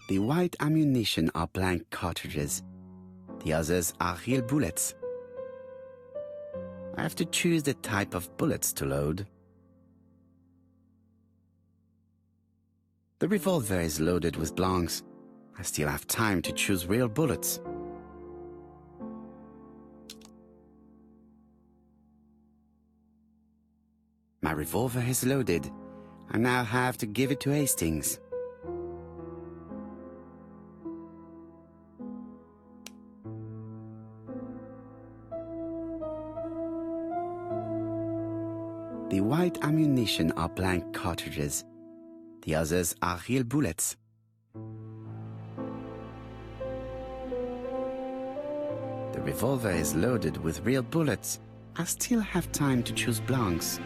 The white ammunition are blank cartridges. The others are real bullets. I have to choose the type of bullets to load. The revolver is loaded with blanks. I still have time to choose real bullets. My revolver is loaded. I now have to give it to Hastings. The white ammunition are blank cartridges. The others are real bullets. The revolver is loaded with real bullets. I still have time to choose blanks.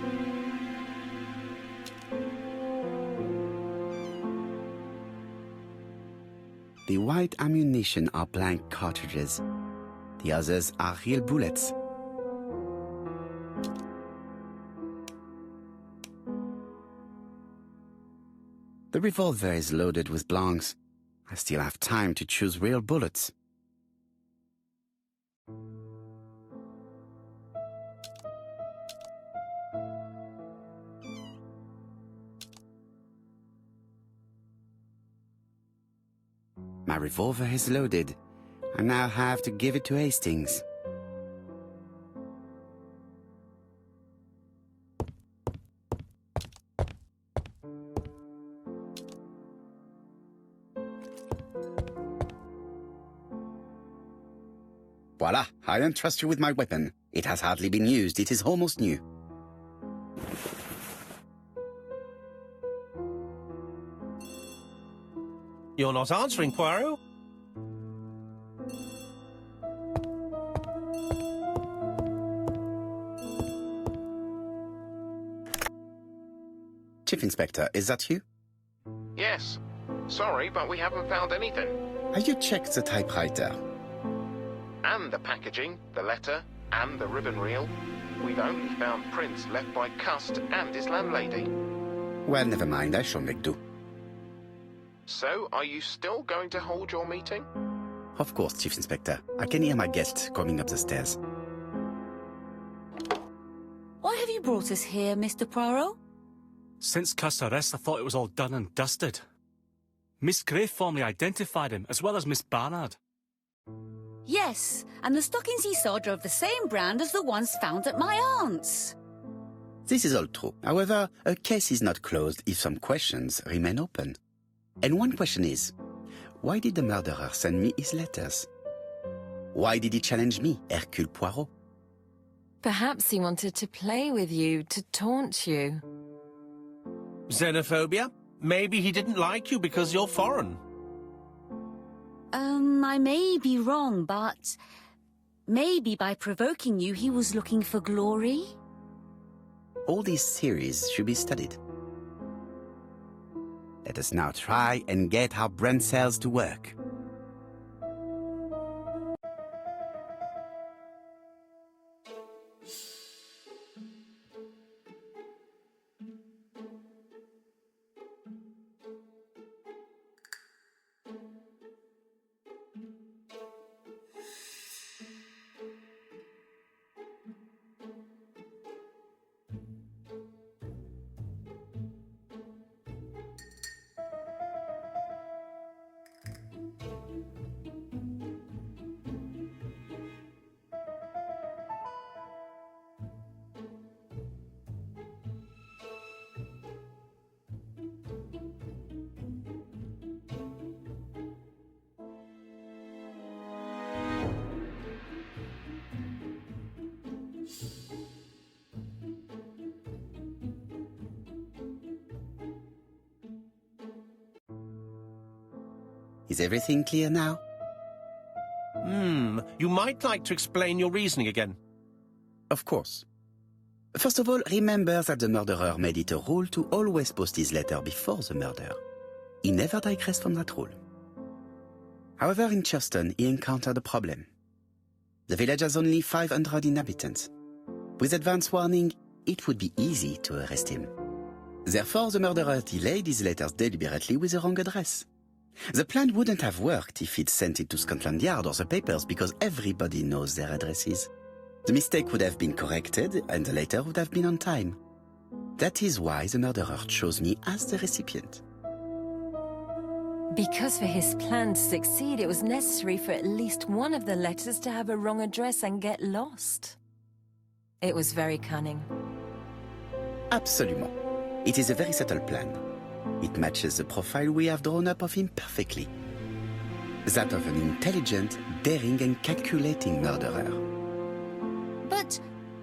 The white ammunition are blank cartridges. The others are real bullets. The revolver is loaded with blanks. I still have time to choose real bullets. My revolver is loaded. I now have to give it to Hastings. Voila, I entrust you with my weapon. It has hardly been used, it is almost new. You're not answering, Poirot. Chief Inspector, is that you? Yes. Sorry, but we haven't found anything. Have you checked the typewriter? And the packaging, the letter, and the ribbon reel. We've only found prints left by Cust and his landlady. Well, never mind, I shall make do. So, are you still going to hold your meeting? Of course, Chief Inspector. I can hear my guest coming up the stairs. Why have you brought us here, Mr. Poirot? Since Cust's arrest, I thought it was all done and dusted. Miss Gray formally identified him, as well as Miss Barnard. Yes, and the stockings he saw drove the same brand as the ones found at my aunt's. This is all true. However, a case is not closed if some questions remain open. And one question is, why did the murderer send me his letters? Why did he challenge me, Hercule Poirot? Perhaps he wanted to play with you, to taunt you. Xenophobia? Maybe he didn't like you because you're foreign. I may be wrong, but maybe by provoking you, he was looking for glory? All these theories should be studied. Let us now try and get our brain cells to work. Is everything clear now? You might like to explain your reasoning again. Of course. First of all, remember that the murderer made it a rule to always post his letter before the murder. He never digressed from that rule. However, in Churston, he encountered a problem. The village has only 500 inhabitants. With advance warning, it would be easy to arrest him. Therefore, the murderer delayed his letters deliberately with the wrong address. The plan wouldn't have worked if he'd sent it to Scotland Yard or the papers because everybody knows their addresses. The mistake would have been corrected and the letter would have been on time. That is why the murderer chose me as the recipient. Because for his plan to succeed, it was necessary for at least one of the letters to have a wrong address and get lost. It was very cunning. Absolument. It is a very subtle plan. It matches the profile we have drawn up of him perfectly. That of an intelligent, daring and calculating murderer. But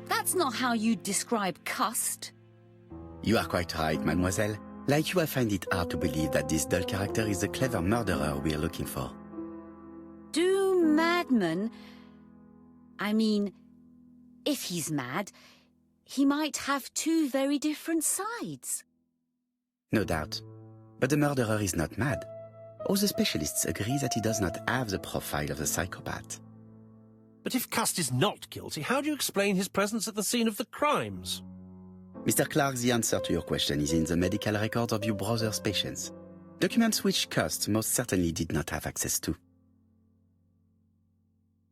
that's not how you describe Cust. You are quite right, mademoiselle. Like you, I find it hard to believe that this dull character is the clever murderer we are looking for. Do madmen... I mean, if he's mad, he might have two very different sides. No doubt. But the murderer is not mad. All the specialists agree that he does not have the profile of the psychopath. But if Cust is not guilty, how do you explain his presence at the scene of the crimes? Mr. Clark, the answer to your question is in the medical records of your brother's patients. Documents which Cust most certainly did not have access to.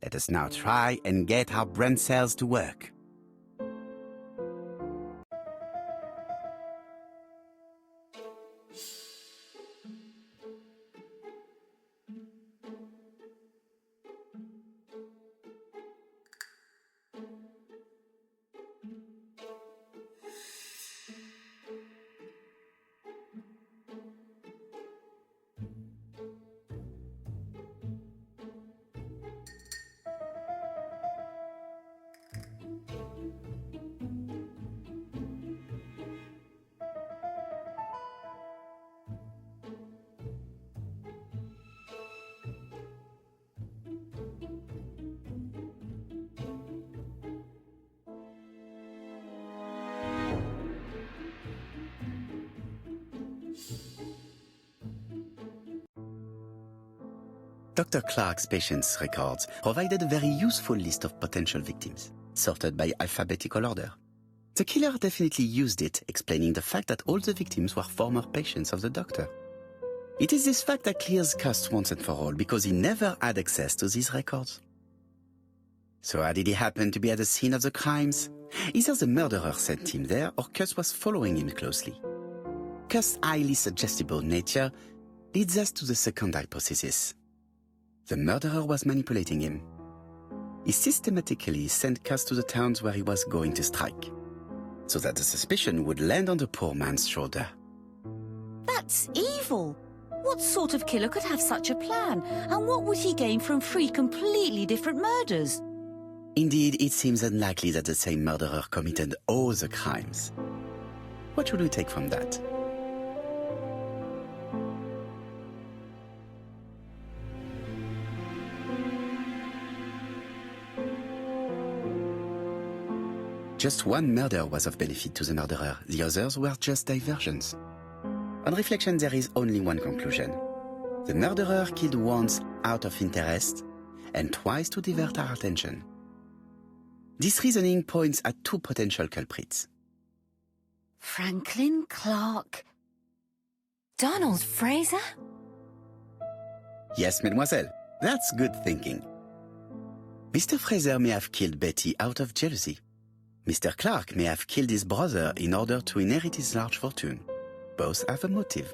Let us now try and get our brain cells to work. Dr. Clark's patients' records provided a very useful list of potential victims, sorted by alphabetical order. The killer definitely used it, explaining the fact that all the victims were former patients of the doctor. It is this fact that clears Cust once and for all, because he never had access to these records. So how did he happen to be at the scene of the crimes? Either the murderer sent him there, or Cust was following him closely. Cust's highly suggestible nature leads us to the second hypothesis. The murderer was manipulating him. He systematically sent Cust to the towns where he was going to strike, so that the suspicion would land on the poor man's shoulder. That's evil. What sort of killer could have such a plan? And what would he gain from three completely different murders? Indeed, it seems unlikely that the same murderer committed all the crimes. What should we take from that? Just one murder was of benefit to the murderer. The others were just diversions. On reflection, there is only one conclusion. The murderer killed once out of interest and twice to divert our attention. This reasoning points at two potential culprits. Franklin Clark. Donald Fraser? Yes, mademoiselle. That's good thinking. Mr. Fraser may have killed Betty out of jealousy. Mr. Clark may have killed his brother in order to inherit his large fortune. Both have a motive.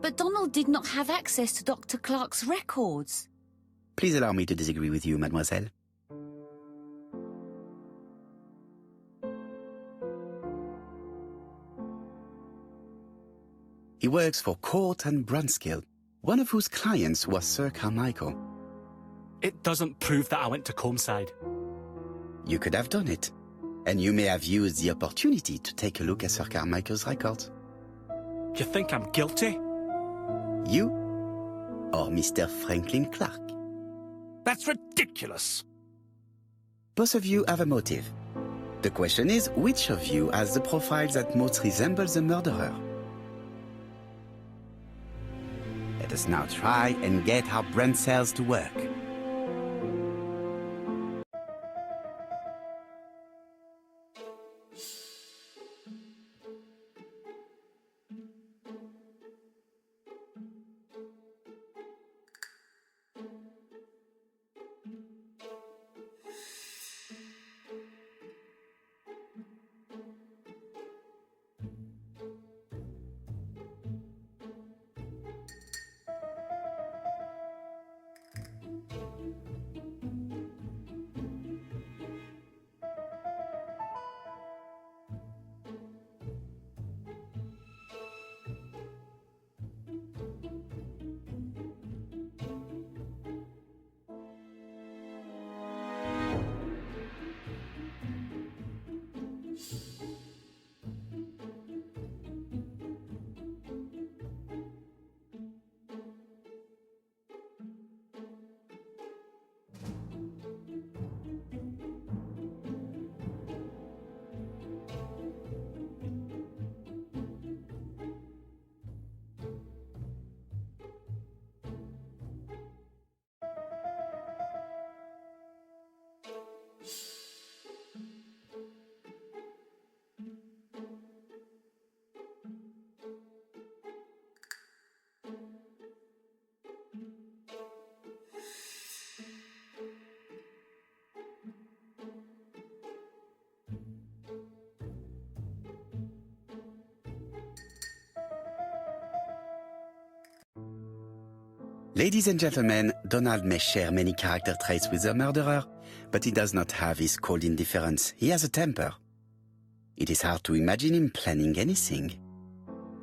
But Donald did not have access to Dr. Clark's records. Please allow me to disagree with you, mademoiselle. He works for Court and Brunskill, one of whose clients was Sir Carmichael. It doesn't prove that I went to Comeside. You could have done it, and you may have used the opportunity to take a look at Sir Carmichael's records. You think I'm guilty? You or Mr. Franklin Clark? That's ridiculous. Both of you have a motive. The question is, which of you has the profile that most resembles the murderer? Let us now try and get our brain cells to work. Ladies and gentlemen, Donald may share many character traits with the murderer, but he does not have his cold indifference. He has a temper. It is hard to imagine him planning anything.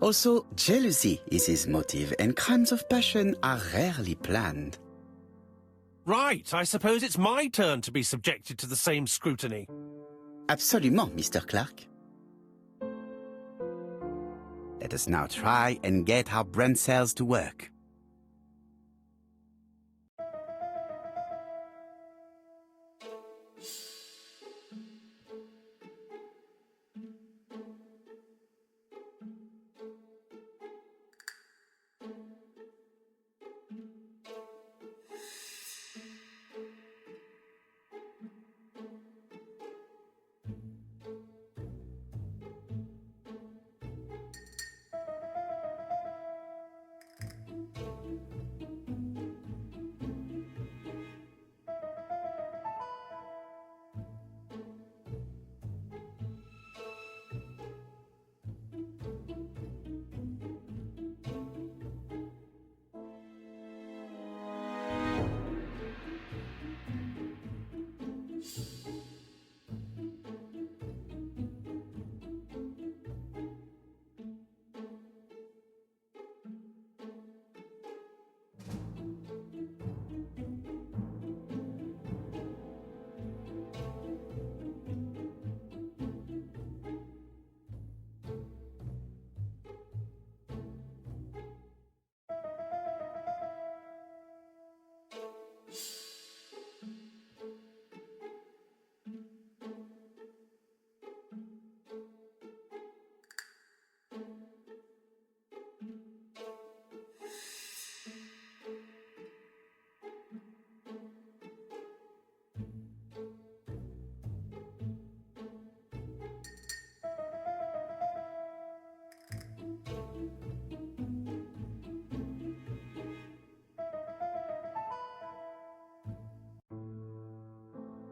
Also, jealousy is his motive, and crimes of passion are rarely planned. Right, I suppose it's my turn to be subjected to the same scrutiny. Absolument, Mr. Clark. Let us now try and get our brain cells to work.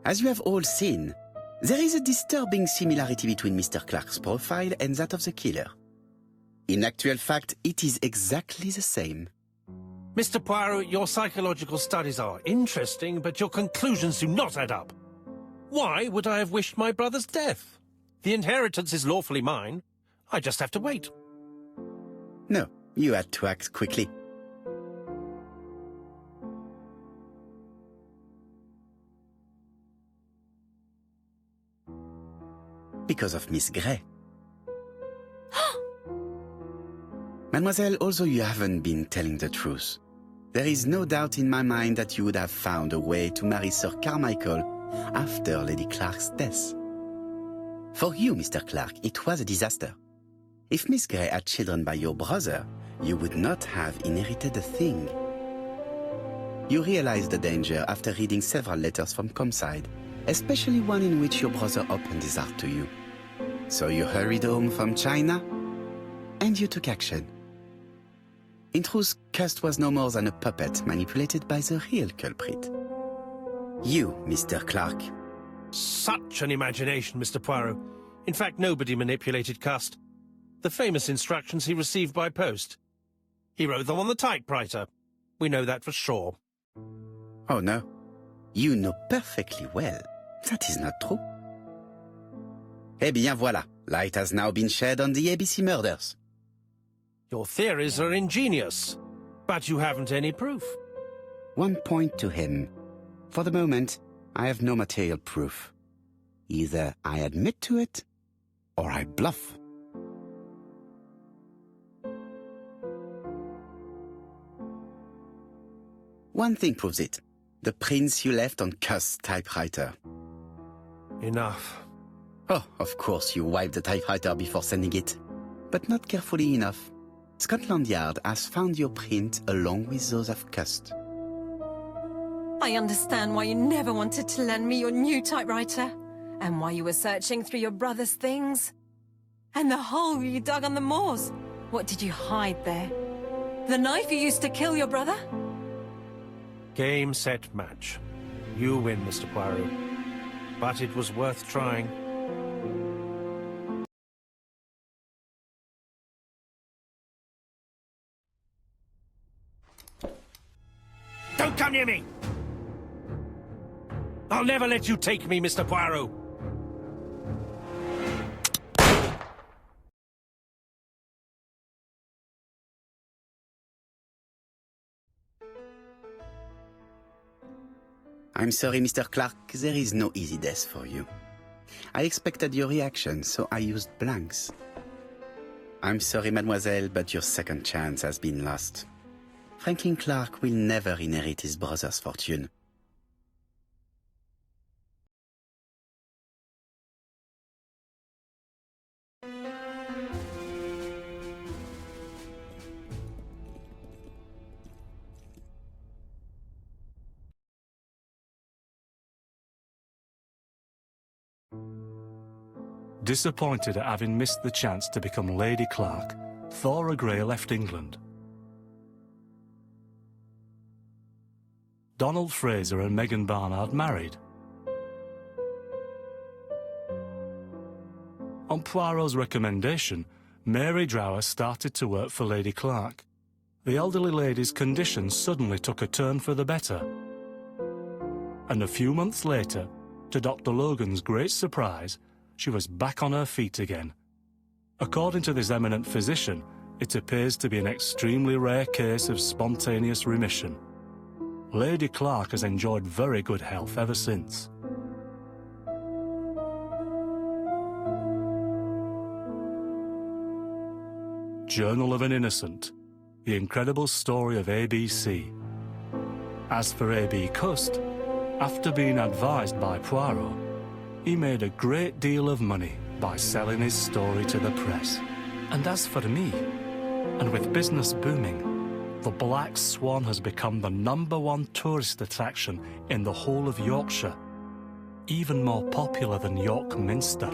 As you have all seen, there is a disturbing similarity between Mr. Clark's profile and that of the killer. In actual fact, it is exactly the same. Mr. Poirot, your psychological studies are interesting, but your conclusions do not add up. Why would I have wished my brother's death? The inheritance is lawfully mine. I just have to wait. No, you had to act quickly. Because of Miss Grey. Mademoiselle, although you haven't been telling the truth, there is no doubt in my mind that you would have found a way to marry Sir Carmichael after Lady Clark's death. For you, Mr. Clark, it was a disaster. If Miss Grey had children by your brother, you would not have inherited a thing. You realized the danger after reading several letters from Comside, especially one in which your brother opened his heart to you. So you hurried home from China, and you took action. In truth, Cust was no more than a puppet manipulated by the real culprit. You, Mr. Clark. Such an imagination, Mr. Poirot. In fact, nobody manipulated Cust. The famous instructions he received by post. He wrote them on the typewriter. We know that for sure. Oh no. You know perfectly well. That is not true. Eh bien voilà, light has now been shed on the ABC murders. Your theories are ingenious, but you haven't any proof. One point to him. For the moment, I have no material proof. Either I admit to it, or I bluff. One thing proves it. The prints you left on Cust's typewriter. Enough. Oh, of course you wiped the typewriter before sending it. But not carefully enough. Scotland Yard has found your print along with those of Cust. I understand why you never wanted to lend me your new typewriter, and why you were searching through your brother's things. And the hole you dug on the moors. What did you hide there? The knife you used to kill your brother? Game, set, match. You win, Mr. Poirot. But it was worth trying. come near me! I'll never let you take me, Mr. Poirot. I'm sorry, Mr. Clark, there is no easy death for you. I expected your reaction, so I used blanks. I'm sorry, mademoiselle, but your second chance has been lost. Franklin Clark will never inherit his brother's fortune. Disappointed at having missed the chance to become Lady Clark, Thora Grey left England. Donald Fraser and Megan Barnard married. On Poirot's recommendation, Mary Drower started to work for Lady Clark. The elderly lady's condition suddenly took a turn for the better. And a few months later, to Dr. Logan's great surprise, she was back on her feet again. According to this eminent physician, it appears to be an extremely rare case of spontaneous remission. Lady Clark has enjoyed very good health ever since. Journal of an Innocent, the incredible story of ABC. As for A.B. Cust, after being advised by Poirot, he made a great deal of money by selling his story to the press. And as for me, and with business booming, the Black Swan has become the #1 tourist attraction in the whole of Yorkshire, even more popular than York Minster.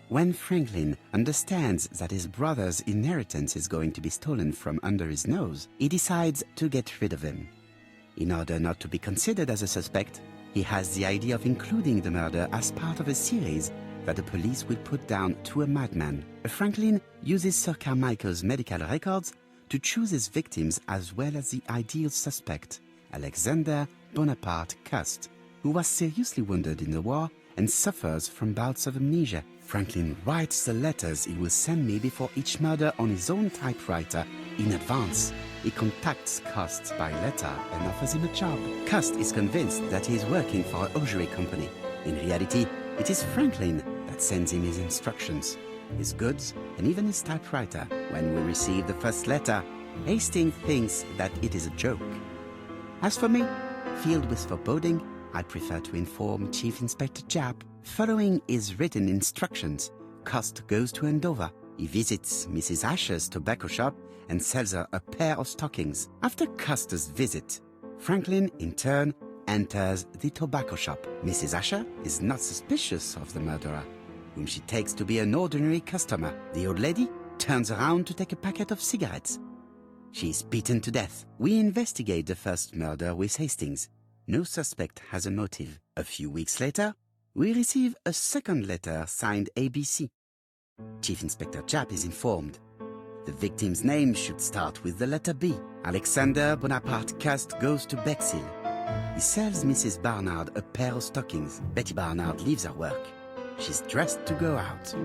When Franklin understands that his brother's inheritance is going to be stolen from under his nose, he decides to get rid of him. In order not to be considered as a suspect, he has the idea of including the murder as part of a series that the police will put down to a madman. Franklin uses Sir Carmichael's medical records to choose his victims as well as the ideal suspect, Alexander Bonaparte Cust, who was seriously wounded in the war and suffers from bouts of amnesia. Franklin writes the letters he will send me before each murder on his own typewriter in advance. He contacts Cust by letter and offers him a job. Cust is convinced that he is working for a hosiery company. In reality, it is Franklin that sends him his instructions, his goods, and even his typewriter. When we receive the first letter, Hastings thinks that it is a joke. As for me, filled with foreboding, I prefer to inform Chief Inspector Japp. Following his written instructions, Cust goes to Andover. He visits Mrs. Asher's tobacco shop and sells her a pair of stockings. After Cust's visit, Franklin, in turn, enters the tobacco shop. Mrs. Asher is not suspicious of the murderer, whom she takes to be an ordinary customer. The old lady turns around to take a packet of cigarettes. She is beaten to death. We investigate the first murder with Hastings. No suspect has a motive. A few weeks later, we receive a second letter signed ABC. Chief Inspector Japp is informed. The victim's name should start with the letter B. Alexander Bonaparte Cust goes to Bexhill. He sells Mrs. Barnard a pair of stockings. Betty Barnard leaves her work. She's dressed to go out.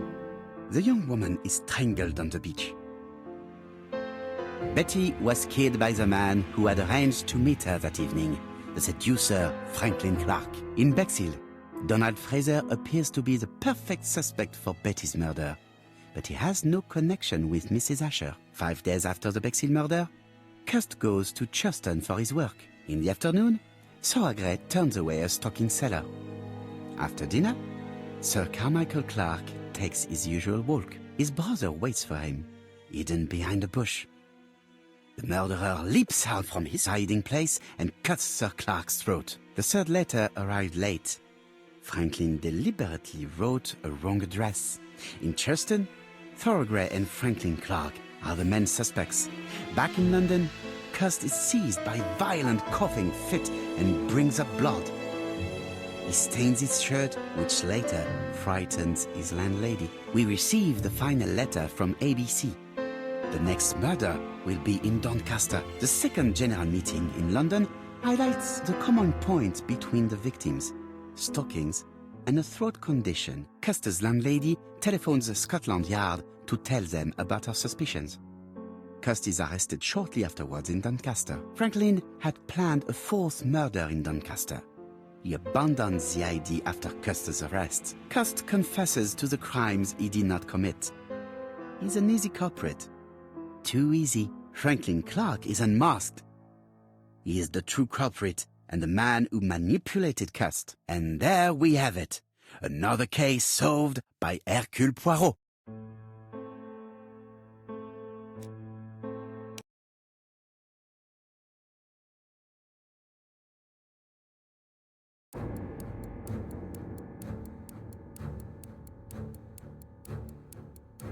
The young woman is strangled on the beach. Betty was killed by the man who had arranged to meet her that evening, the seducer Franklin Clark. In Bexhill, Donald Fraser appears to be the perfect suspect for Betty's murder, but he has no connection with Mrs. Asher. 5 days after the Bexhill murder, Cust goes to Churston for his work. In the afternoon, Soagre turns away a stocking seller. After dinner, Sir Carmichael Clark takes his usual walk. His brother waits for him, hidden behind a bush. The murderer leaps out from his hiding place and cuts Sir Clark's throat. The third letter arrived late. Franklin deliberately wrote a wrong address. In Churston, Thorogray and Franklin Clark are the main suspects. Back in London, Cust is seized by a violent coughing fit and brings up blood. He stains his shirt, which later frightens his landlady. We receive the final letter from ABC. The next murder will be in Doncaster. The second general meeting in London highlights the common point between the victims: stockings and a throat condition. Cust's landlady telephones Scotland Yard to tell them about her suspicions. Cust is arrested shortly afterwards in Doncaster. Franklin had planned a fourth murder in Doncaster. He abandons the idea after Cust's arrest. Cust confesses to the crimes he did not commit. He's an easy culprit. Too easy. Franklin Clark is unmasked. He is the true culprit and the man who manipulated Cust. And there we have it. Another case solved by Hercule Poirot.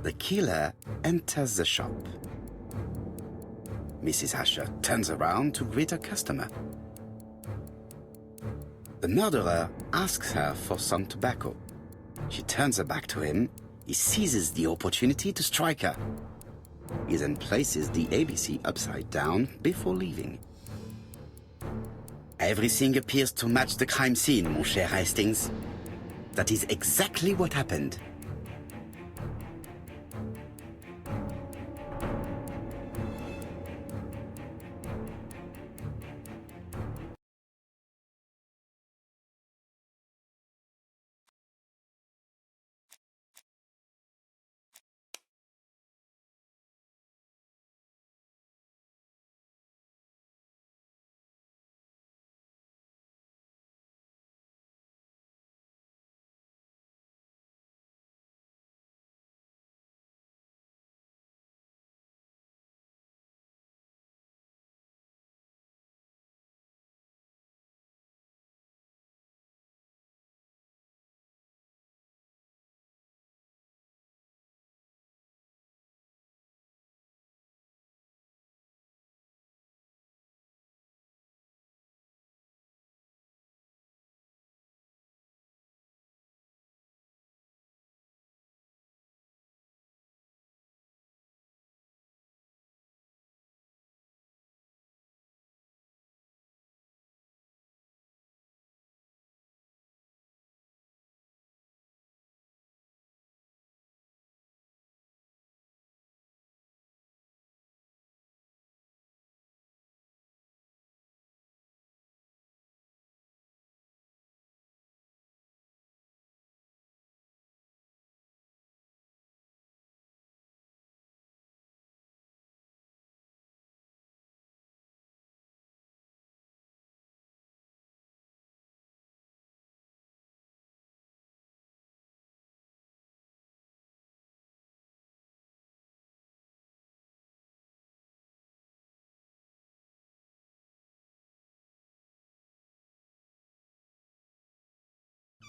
The killer enters the shop. Mrs. Asher turns around to greet a customer. The murderer asks her for some tobacco. She turns her back to him. He seizes the opportunity to strike her. He then places the ABC upside down before leaving. Everything appears to match the crime scene, mon cher Hastings. That is exactly what happened.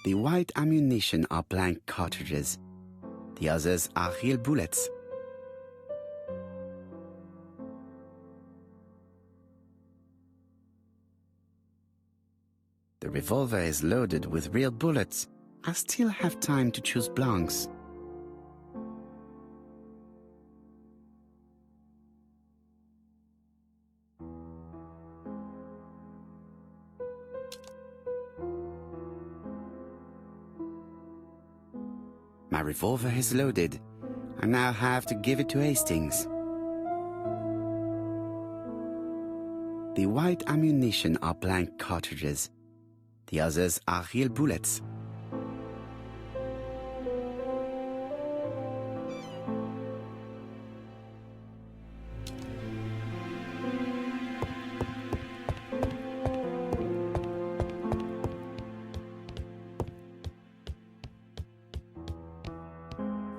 The white ammunition are blank cartridges. The others are real bullets. The revolver is loaded with real bullets. I still have time to choose blanks. My revolver is loaded. I now have to give it to Hastings. The white ammunition are blank cartridges. The others are real bullets.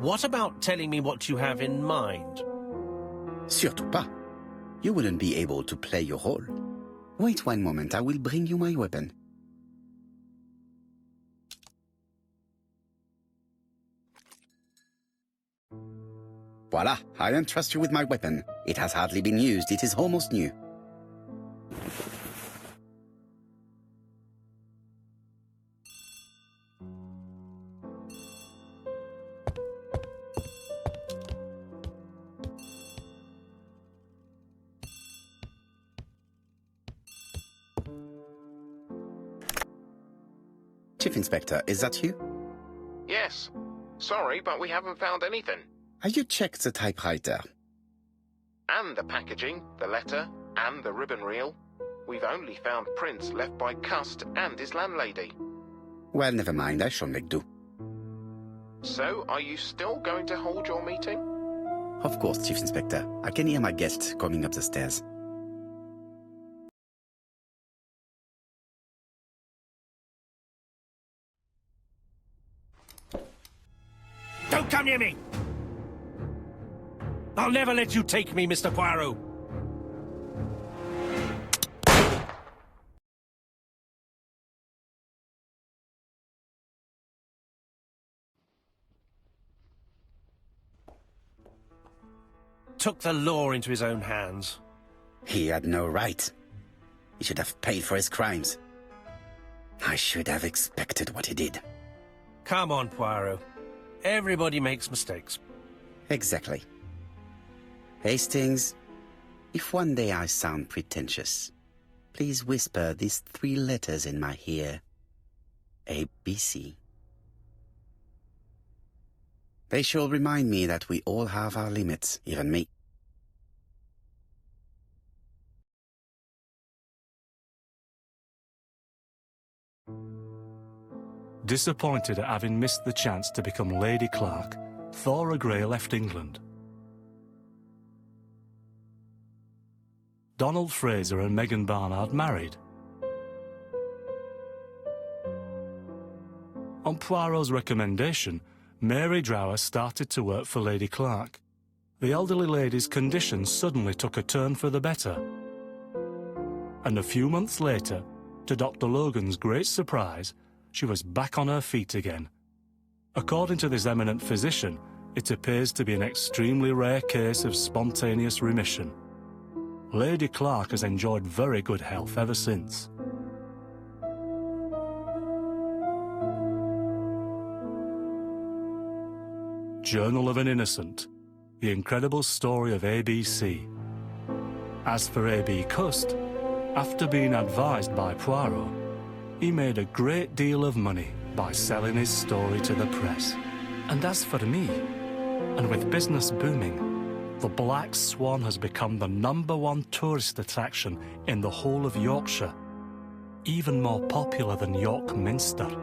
What about telling me what you have in mind? Surtout pas. You wouldn't be able to play your role. Wait one moment, I will bring you my weapon. Voila, I entrust you with my weapon. It has hardly been used, it is almost new. Chief Inspector, is that you? Yes. Sorry, but we haven't found anything. Have you checked the typewriter? And the packaging, the letter, and the ribbon reel. We've only found prints left by Cust and his landlady. Well, never mind, I shall make do. So, are you still going to hold your meeting? Of course, Chief Inspector. I can hear my guest coming up the stairs. Don't come near me! I'll never let you take me, Mr. Poirot. Took the law into his own hands. He had no right. He should have paid for his crimes. I should have expected what he did. Come on, Poirot. Everybody makes mistakes. Exactly. Hastings, if one day I sound pretentious, please whisper these 3 letters in my ear. ABC. They shall remind me that we all have our limits, even me. Disappointed at having missed the chance to become Lady Clark, Thora Grey left England. Donald Fraser and Megan Barnard married. On Poirot's recommendation, Mary Drower started to work for Lady Clark. The elderly lady's condition suddenly took a turn for the better. And a few months later, to Dr. Logan's great surprise, she was back on her feet again. According to this eminent physician, it appears to be an extremely rare case of spontaneous remission. Lady Clark has enjoyed very good health ever since. Journal of an Innocent, the incredible story of ABC. As for A.B. Cust, after being advised by Poirot, he made a great deal of money by selling his story to the press. And as for me, and with business booming, the Black Swan has become the #1 tourist attraction in the whole of Yorkshire, even more popular than York Minster.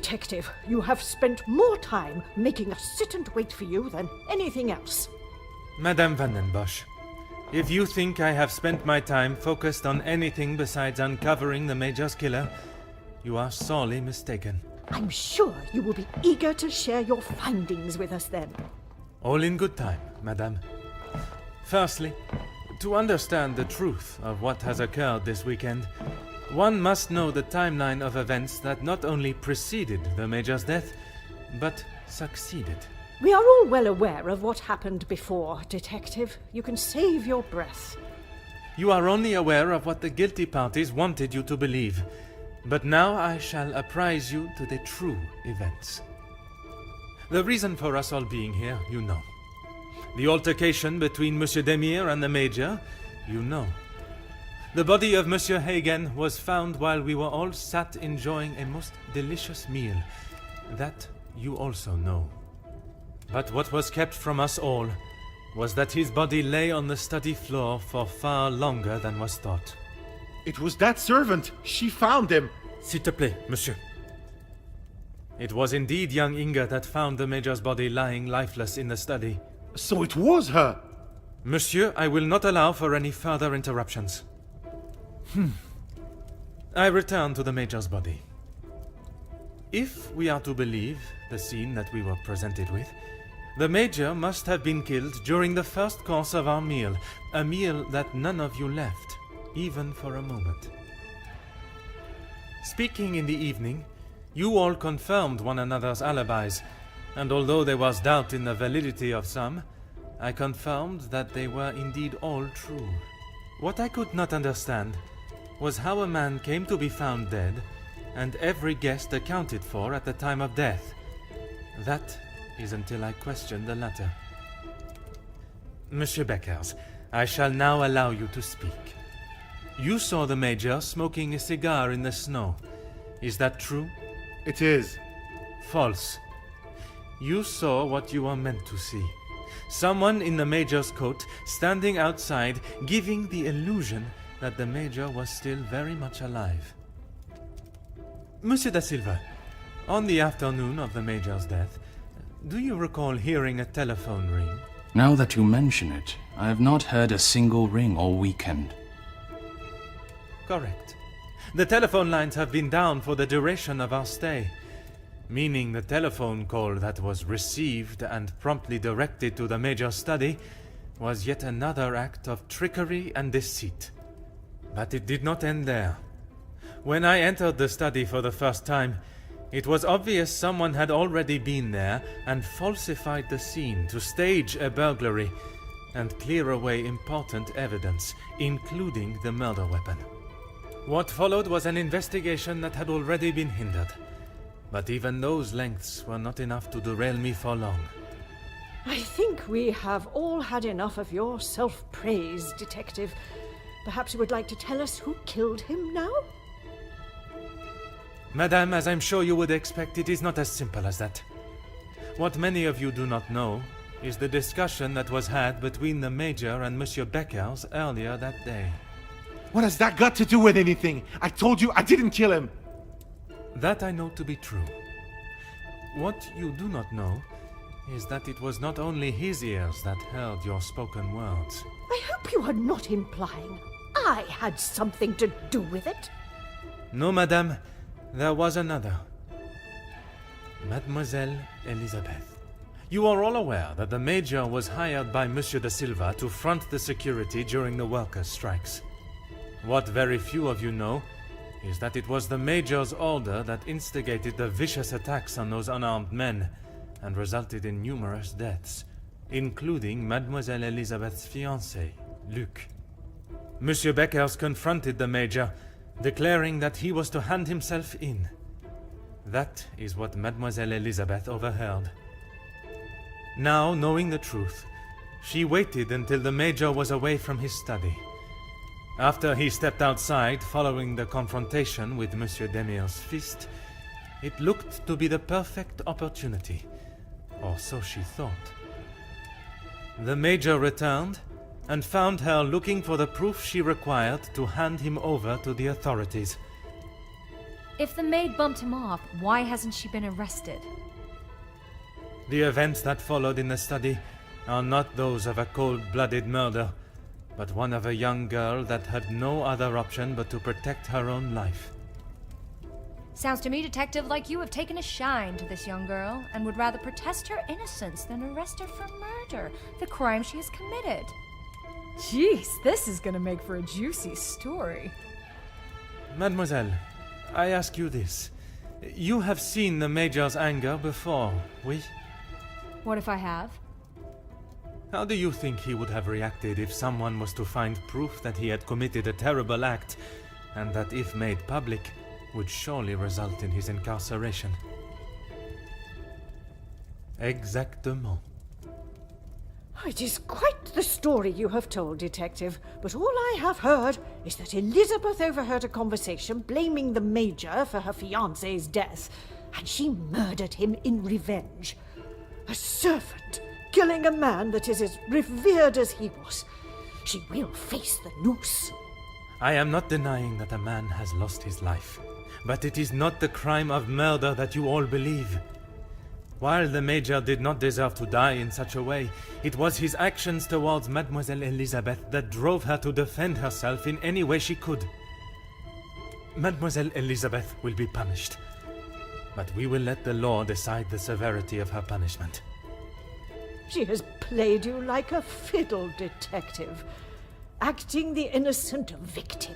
Detective, you have spent more time making us sit and wait for you than anything else. Madame Van den Bosch, if you think I have spent my time focused on anything besides uncovering the Major's killer, you are sorely mistaken. I'm sure you will be eager to share your findings with us then. All in good time, Madame. Firstly, to understand the truth of what has occurred this weekend, one must know the timeline of events that not only preceded the Major's death, but succeeded. We are all well aware of what happened before, Detective. You can save your breath. You are only aware of what the guilty parties wanted you to believe, but now I shall apprise you to the true events. The reason for us all being here, you know. The altercation between Monsieur Demire and the Major, you know. The body of Monsieur Hagen was found while we were all sat enjoying a most delicious meal. That you also know. But what was kept from us all was that his body lay on the study floor for far longer than was thought. It was that servant. She found him. S'il te plaît, monsieur. It was indeed young Inga that found the Major's body lying lifeless in the study. So it was her. Monsieur, I will not allow for any further interruptions. I return to the Major's body. If we are to believe the scene that we were presented with, the Major must have been killed during the first course of our meal, a meal that none of you left, even for a moment. Speaking in the evening, you all confirmed one another's alibis, and although there was doubt in the validity of some, I confirmed that they were indeed all true. What I could not understand was how a man came to be found dead, and every guest accounted for at the time of death. That is until I questioned the latter. Monsieur Beckers, I shall now allow you to speak. You saw the Major smoking a cigar in the snow. Is that true? It is. False. You saw what you were meant to see. Someone in the Major's coat standing outside, giving the illusion that the Major was still very much alive. Monsieur da Silva, on the afternoon of the Major's death, do you recall hearing a telephone ring? Now that you mention it, I have not heard a single ring all weekend. Correct. The telephone lines have been down for the duration of our stay, meaning the telephone call that was received and promptly directed to the Major's study was yet another act of trickery and deceit. But it did not end there. When I entered the study for the first time, it was obvious someone had already been there and falsified the scene to stage a burglary and clear away important evidence, including the murder weapon. What followed was an investigation that had already been hindered. But even those lengths were not enough to derail me for long. I think we have all had enough of your self-praise, Detective. Perhaps you would like to tell us who killed him now? Madame, as I'm sure you would expect, it is not as simple as that. What many of you do not know is the discussion that was had between the Major and Monsieur Beckers earlier that day. What has that got to do with anything? I told you I didn't kill him. That I know to be true. What you do not know is that it was not only his ears that heard your spoken words. I hope you are not implying I had something to do with it. No, madame. There was another. Mademoiselle Elisabeth. You are all aware that the Major was hired by Monsieur da Silva to front the security during the workers' strikes. What very few of you know is that it was the Major's order that instigated the vicious attacks on those unarmed men and resulted in numerous deaths, including Mademoiselle Elisabeth's fiancé, Luc. Monsieur Beckers confronted the Major, declaring that he was to hand himself in. That is what Mademoiselle Elisabeth overheard. Now, knowing the truth, she waited until the Major was away from his study. After he stepped outside following the confrontation with Monsieur Demire's fist, it looked to be the perfect opportunity, or so she thought. The Major returned and found her looking for the proof she required to hand him over to the authorities. If the maid bumped him off, why hasn't she been arrested? The events that followed in the study are not those of a cold-blooded murder, but one of a young girl that had no other option but to protect her own life. Sounds to me, Detective, like you have taken a shine to this young girl and would rather protest her innocence than arrest her for murder, the crime she has committed. Jeez, this is gonna make for a juicy story. Mademoiselle, I ask you this. You have seen the Major's anger before, oui? What if I have? How do you think he would have reacted if someone was to find proof that he had committed a terrible act, and that if made public, would surely result in his incarceration? Exactement. It is quite the story you have told, Detective, but all I have heard is that Elizabeth overheard a conversation blaming the Major for her fiancé's death, and she murdered him in revenge. A servant killing a man that is as revered as he was. She will face the noose. I am not denying that a man has lost his life, but it is not the crime of murder that you all believe. While the Major did not deserve to die in such a way, it was his actions towards Mademoiselle Elizabeth that drove her to defend herself in any way she could. Mademoiselle Elizabeth will be punished, but we will let the law decide the severity of her punishment. She has played you like a fiddle, Detective, acting the innocent victim.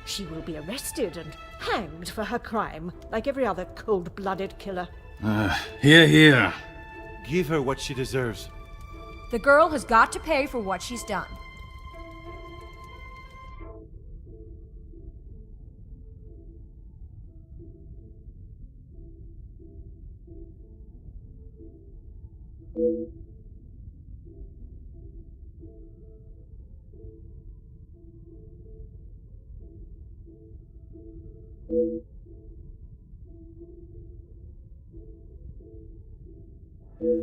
She will be arrested and hanged for her crime, like every other cold-blooded killer. Here. Give her what she deserves. The girl has got to pay for what she's done.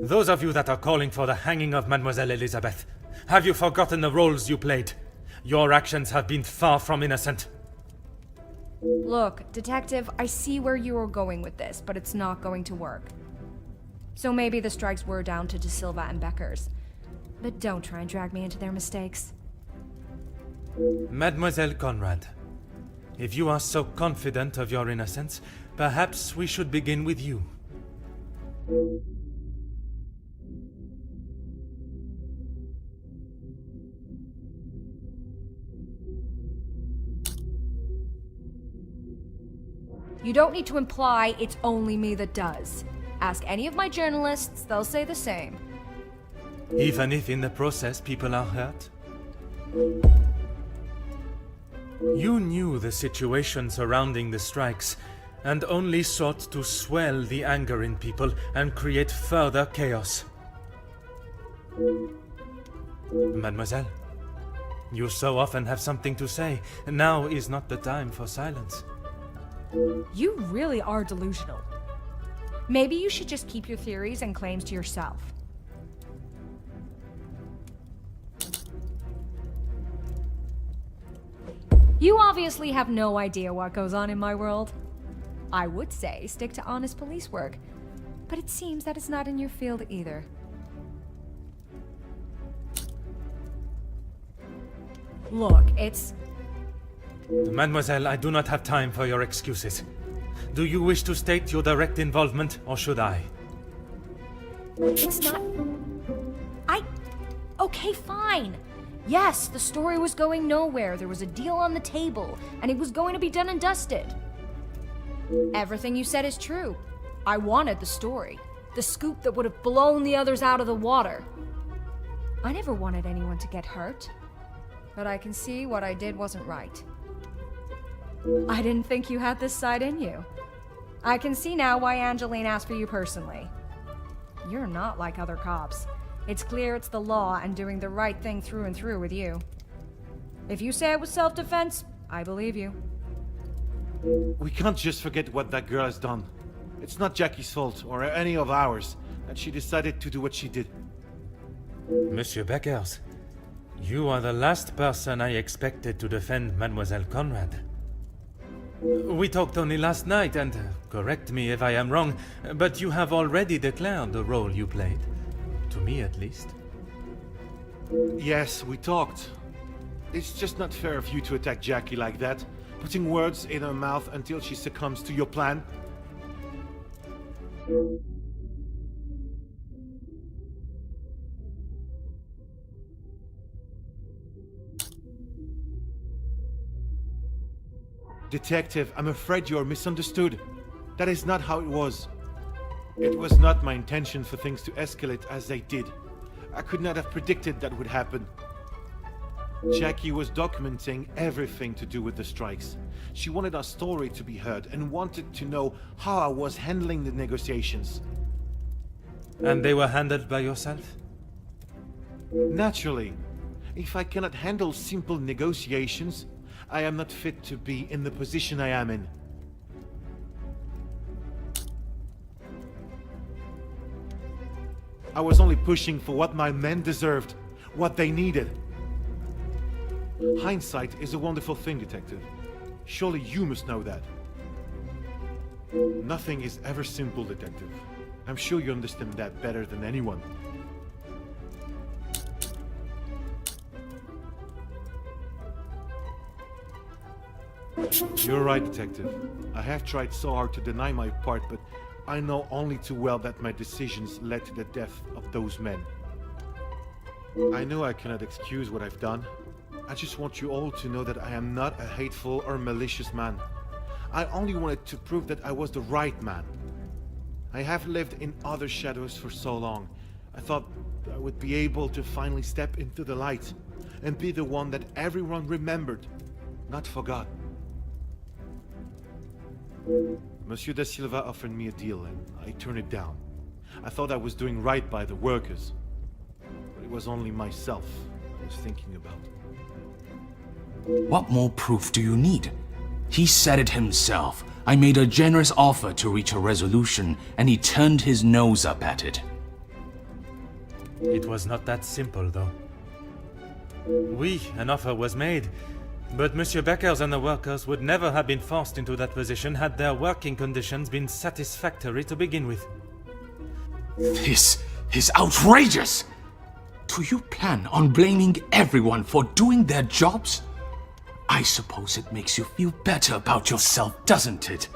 Those of you that are calling for the hanging of Mademoiselle Elizabeth, have you forgotten the roles you played? Your actions have been far from innocent. Look, Detective, I see where you are going with this, but it's not going to work. So maybe the strikes were down to De Silva and Becker's. But don't try and drag me into their mistakes. Mademoiselle Conrad, if you are so confident of your innocence, perhaps we should begin with you. You don't need to imply it's only me that does. Ask any of my journalists, they'll say the same. Even if in the process people are hurt? You knew the situation surrounding the strikes, and only sought to swell the anger in people and create further chaos. Mademoiselle, you so often have something to say. Now is not the time for silence. You really are delusional. Maybe you should just keep your theories and claims to yourself. You obviously have no idea what goes on in my world. I would say stick to honest police work, but it seems that it's not in your field either. Look, it's... Mademoiselle, I do not have time for your excuses. Do you wish to state your direct involvement, or should I? It's not... Okay, fine. Yes, the story was going nowhere. There was a deal on the table, and it was going to be done and dusted. Everything you said is true. I wanted the story. The scoop that would have blown the others out of the water. I never wanted anyone to get hurt. But I can see what I did wasn't right. I didn't think you had this side in you. I can see now why Angeline asked for you personally. You're not like other cops. It's clear it's the law and doing the right thing through and through with you. If you say it was self-defense, I believe you. We can't just forget what that girl has done. It's not Jackie's fault, or any of ours, that she decided to do what she did. Monsieur Beckers, you are the last person I expected to defend Mademoiselle Conrad. We talked only last night, and correct me if I am wrong, but you have already declared the role you played. To me, at least. Yes, we talked. It's just not fair of you to attack Jackie like that, putting words in her mouth until she succumbs to your plan. Detective, I'm afraid you're misunderstood. That is not how it was. It was not my intention for things to escalate as they did. I could not have predicted that would happen. Jackie was documenting everything to do with the strikes. She wanted our story to be heard and wanted to know how I was handling the negotiations. And they were handled by yourself? Naturally. If I cannot handle simple negotiations, I am not fit to be in the position I am in. I was only pushing for what my men deserved, what they needed. Hindsight is a wonderful thing, Detective. Surely you must know that. Nothing is ever simple, Detective. I'm sure you understand that better than anyone. You're right, Detective. I have tried so hard to deny my part, but I know only too well that my decisions led to the death of those men. I know I cannot excuse what I've done. I just want you all to know that I am not a hateful or malicious man. I only wanted to prove that I was the right man. I have lived in other shadows for so long. I thought I would be able to finally step into the light and be the one that everyone remembered, not forgot. Monsieur da Silva offered me a deal and I turned it down. I thought I was doing right by the workers, but it was only myself I was thinking about. What more proof do you need? He said it himself. I made a generous offer to reach a resolution, and he turned his nose up at it. It was not that simple, though. Oui, an offer was made, but Monsieur Beckers and the workers would never have been forced into that position had their working conditions been satisfactory to begin with. This is outrageous! Do you plan on blaming everyone for doing their jobs? I suppose it makes you feel better about yourself, doesn't it?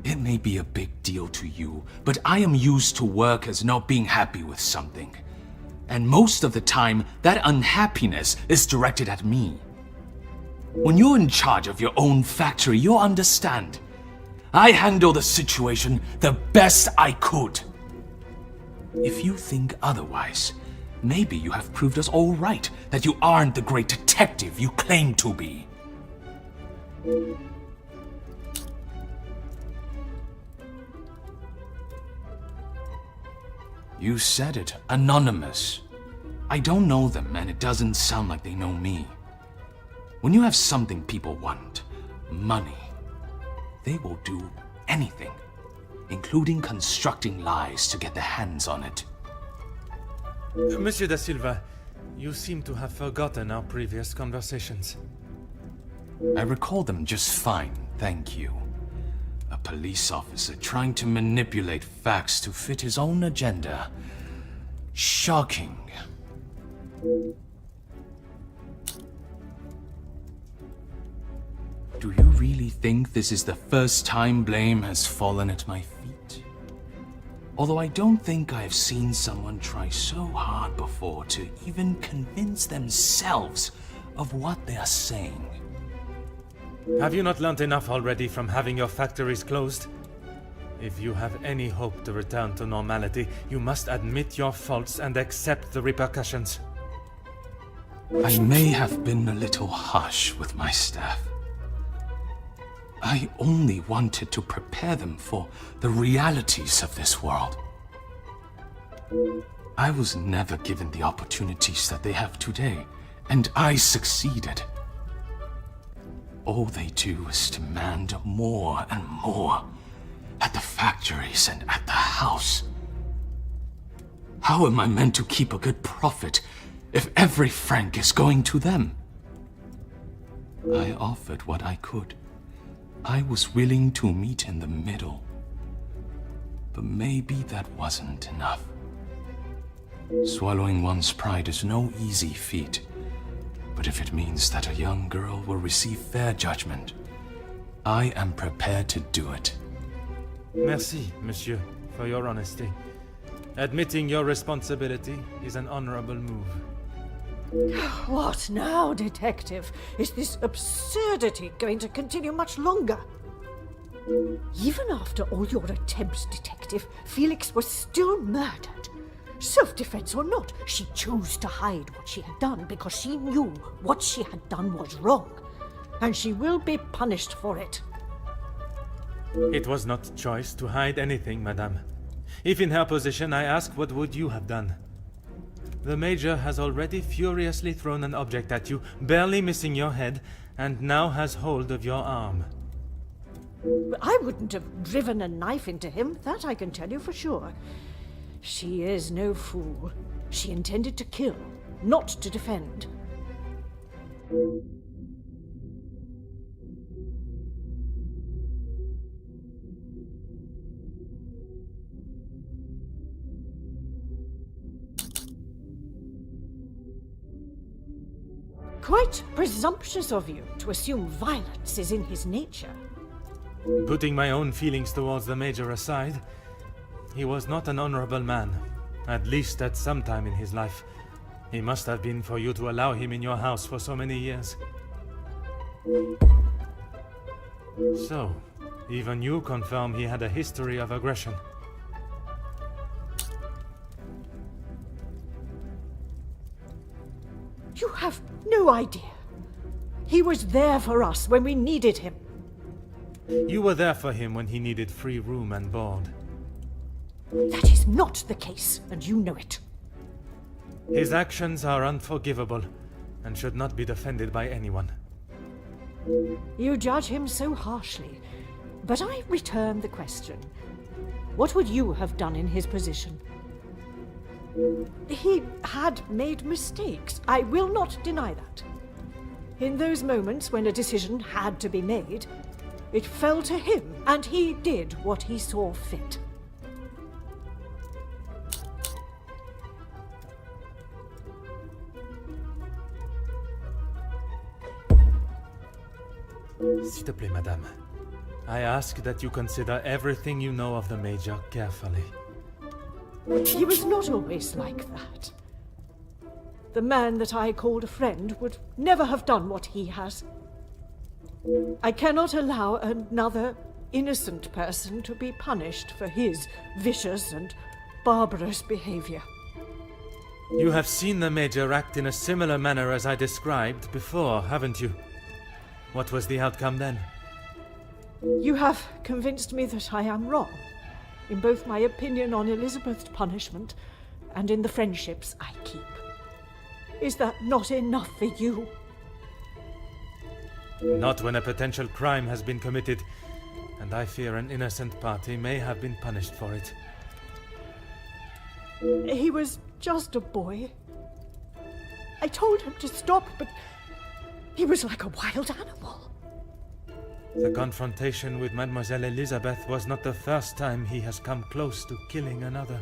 It may be a big deal to you, but I am used to workers not being happy with something. And most of the time, that unhappiness is directed at me. When you're in charge of your own factory, you'll understand. I handled the situation the best I could. If you think otherwise, maybe you have proved us all right, that you aren't the great detective you claim to be. You said it, anonymous. I don't know them, and it doesn't sound like they know me. When you have something people want, money, they will do anything, including constructing lies to get their hands on it. Monsieur da Silva, you seem to have forgotten our previous conversations. I recall them just fine, thank you. A police officer trying to manipulate facts to fit his own agenda. Shocking. Do you really think this is the first time blame has fallen at my feet? Although I don't think I have seen someone try so hard before to even convince themselves of what they are saying. Have you not learned enough already from having your factories closed? If you have any hope to return to normality, you must admit your faults and accept the repercussions. I may have been a little harsh with my staff. I only wanted to prepare them for the realities of this world. I was never given the opportunities that they have today, and I succeeded. all they do is demand more and more at the factories and at the house. How am I meant to keep a good profit if every franc is going to them? I offered what I could. I was willing to meet in the middle. But maybe that wasn't enough. Swallowing one's pride is no easy feat. But if it means that a young girl will receive fair judgment, I am prepared to do it. Merci, monsieur, for your honesty. Admitting your responsibility is an honorable move. What now, Detective? Is this absurdity going to continue much longer? Even after all your attempts, Detective, Felix was still murdered. Self-defense or not, she chose to hide what she had done because she knew what she had done was wrong. And she will be punished for it. It was not choice to hide anything, madame. If in her position, I ask, what would you have done? The Major has already furiously thrown an object at you, barely missing your head, and now has hold of your arm. I wouldn't have driven a knife into him, that I can tell you for sure. She is no fool. She intended to kill, not to defend. Quite presumptuous of you to assume violence is in his nature. Putting my own feelings towards the Major aside, he was not an honorable man, at least at some time in his life. He must have been for you to allow him in your house for so many years. So, even you confirm he had a history of aggression. You have no idea. He was there for us when we needed him. You were there for him when he needed free room and board. That is not the case, and you know it. His actions are unforgivable and should not be defended by anyone. You judge him so harshly, but I return the question. What would you have done in his position? He had made mistakes. I will not deny that. In those moments when a decision had to be made, it fell to him, and he did what he saw fit. S'il te plaît, madame. I ask that you consider everything you know of the Major carefully. He was not always like that. The man that I called a friend would never have done what he has. I cannot allow another innocent person to be punished for his vicious and barbarous behavior. You have seen the Major act in a similar manner as I described before, haven't you? What was the outcome then? You have convinced me that I am wrong, in both my opinion on Elizabeth's punishment and in the friendships I keep. Is that not enough for you? Not when a potential crime has been committed, and I fear an innocent party may have been punished for it. He was just a boy. I told him to stop, but he was like a wild animal. The confrontation with Mademoiselle Elizabeth was not the first time he has come close to killing another.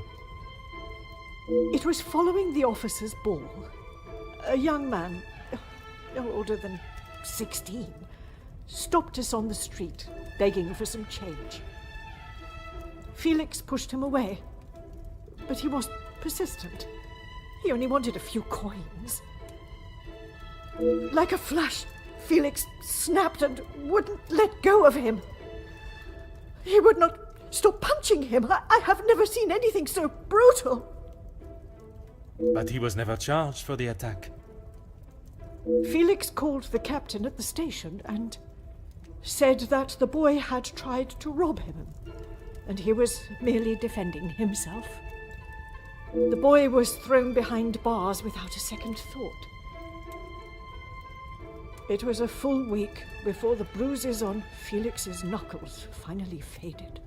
It was following the officers' ball. A young man, no older than 16, stopped us on the street, begging for some change. Felix pushed him away, but he was persistent. He only wanted a few coins. Like a flash, Felix snapped and wouldn't let go of him. He would not stop punching him. I have never seen anything so brutal. But he was never charged for the attack. Felix called the captain at the station and said that the boy had tried to rob him, and he was merely defending himself. The boy was thrown behind bars without a second thought. It was a full week before the bruises on Felix's knuckles finally faded.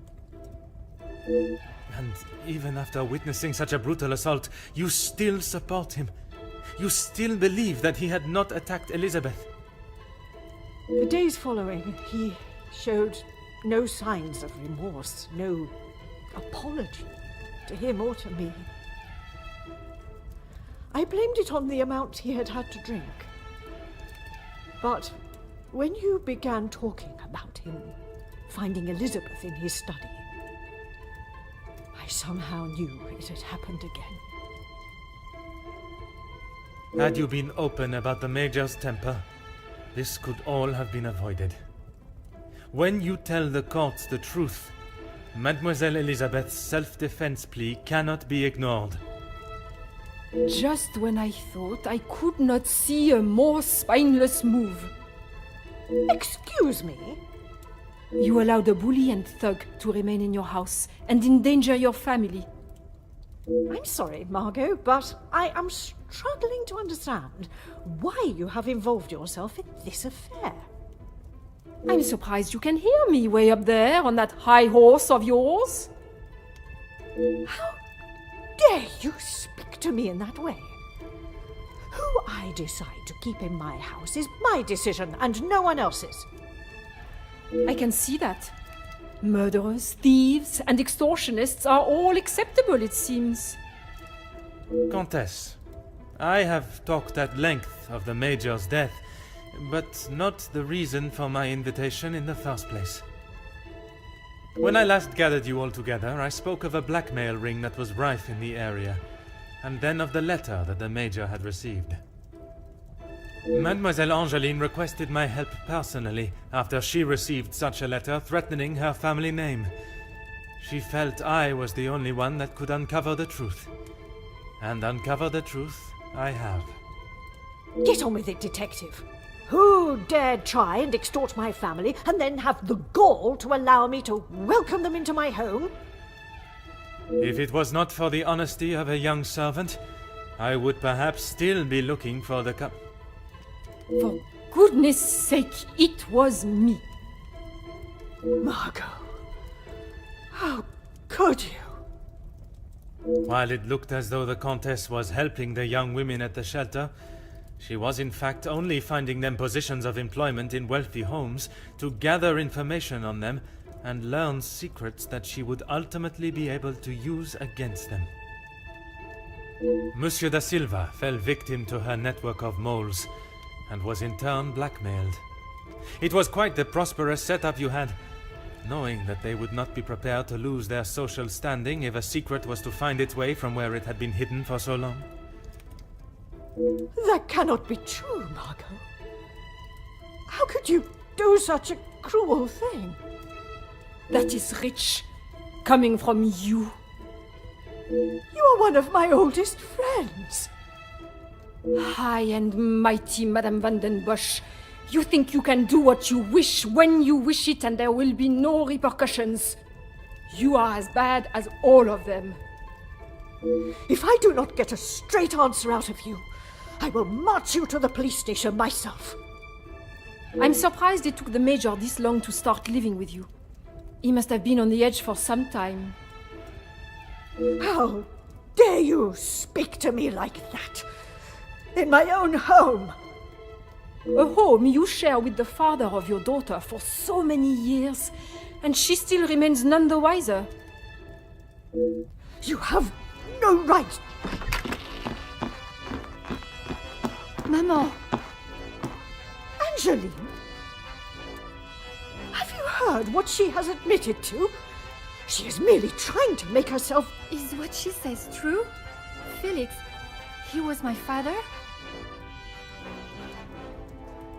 And even after witnessing such a brutal assault, you still support him. You still believe that he had not attacked Elizabeth. The days following, he showed no signs of remorse, no apology to him or to me. I blamed it on the amount he had had to drink. But when you began talking about him finding Elizabeth in his study, I somehow knew it had happened again. Had you been open about the Major's temper, this could all have been avoided. When you tell the courts the truth, Mademoiselle Elizabeth's self-defense plea cannot be ignored. Just when I thought I could not see a more spineless move. Excuse me? You allowed a bully and thug to remain in your house and endanger your family. I'm sorry, Margot, but I am struggling to understand why you have involved yourself in this affair. I'm surprised you can hear me way up there on that high horse of yours. How dare you speak to me in that way? Who I decide to keep in my house is my decision and no one else's. I can see that. Murderers, thieves, and extortionists are all acceptable, it seems. Countess, I have talked at length of the Major's death, but not the reason for my invitation in the first place. When I last gathered you all together, I spoke of a blackmail ring that was rife in the area, and then of the letter that the Major had received. Mademoiselle Angeline requested my help personally after she received such a letter threatening her family name. She felt I was the only one that could uncover the truth. And uncover the truth I have. Get on with it, detective. Who dared try and extort my family and then have the gall to allow me to welcome them into my home? If it was not for the honesty of a young servant, I would perhaps still be looking for the For goodness sake, it was me. Margot, how could you? While it looked as though the Countess was helping the young women at the shelter, she was in fact only finding them positions of employment in wealthy homes to gather information on them and learn secrets that she would ultimately be able to use against them. Monsieur da Silva fell victim to her network of moles and was in turn blackmailed. It was quite the prosperous setup you had, knowing that they would not be prepared to lose their social standing if a secret was to find its way from where it had been hidden for so long. That cannot be true, Margot. How could you do such a cruel thing? That is rich, coming from you. You are one of my oldest friends. High and mighty Madame van den Bosch. You think you can do what you wish when you wish it and there will be no repercussions. You are as bad as all of them. If I do not get a straight answer out of you, I will march you to the police station myself. I'm surprised it took the Major this long to start living with you. He must have been on the edge for some time. How dare you speak to me like that? In my own home. A home you share with the father of your daughter for so many years, and she still remains none the wiser. You have no right. Maman. Angeline? Have you heard what she has admitted to? She is merely trying to make herself... Is what she says true? Felix, he was my father?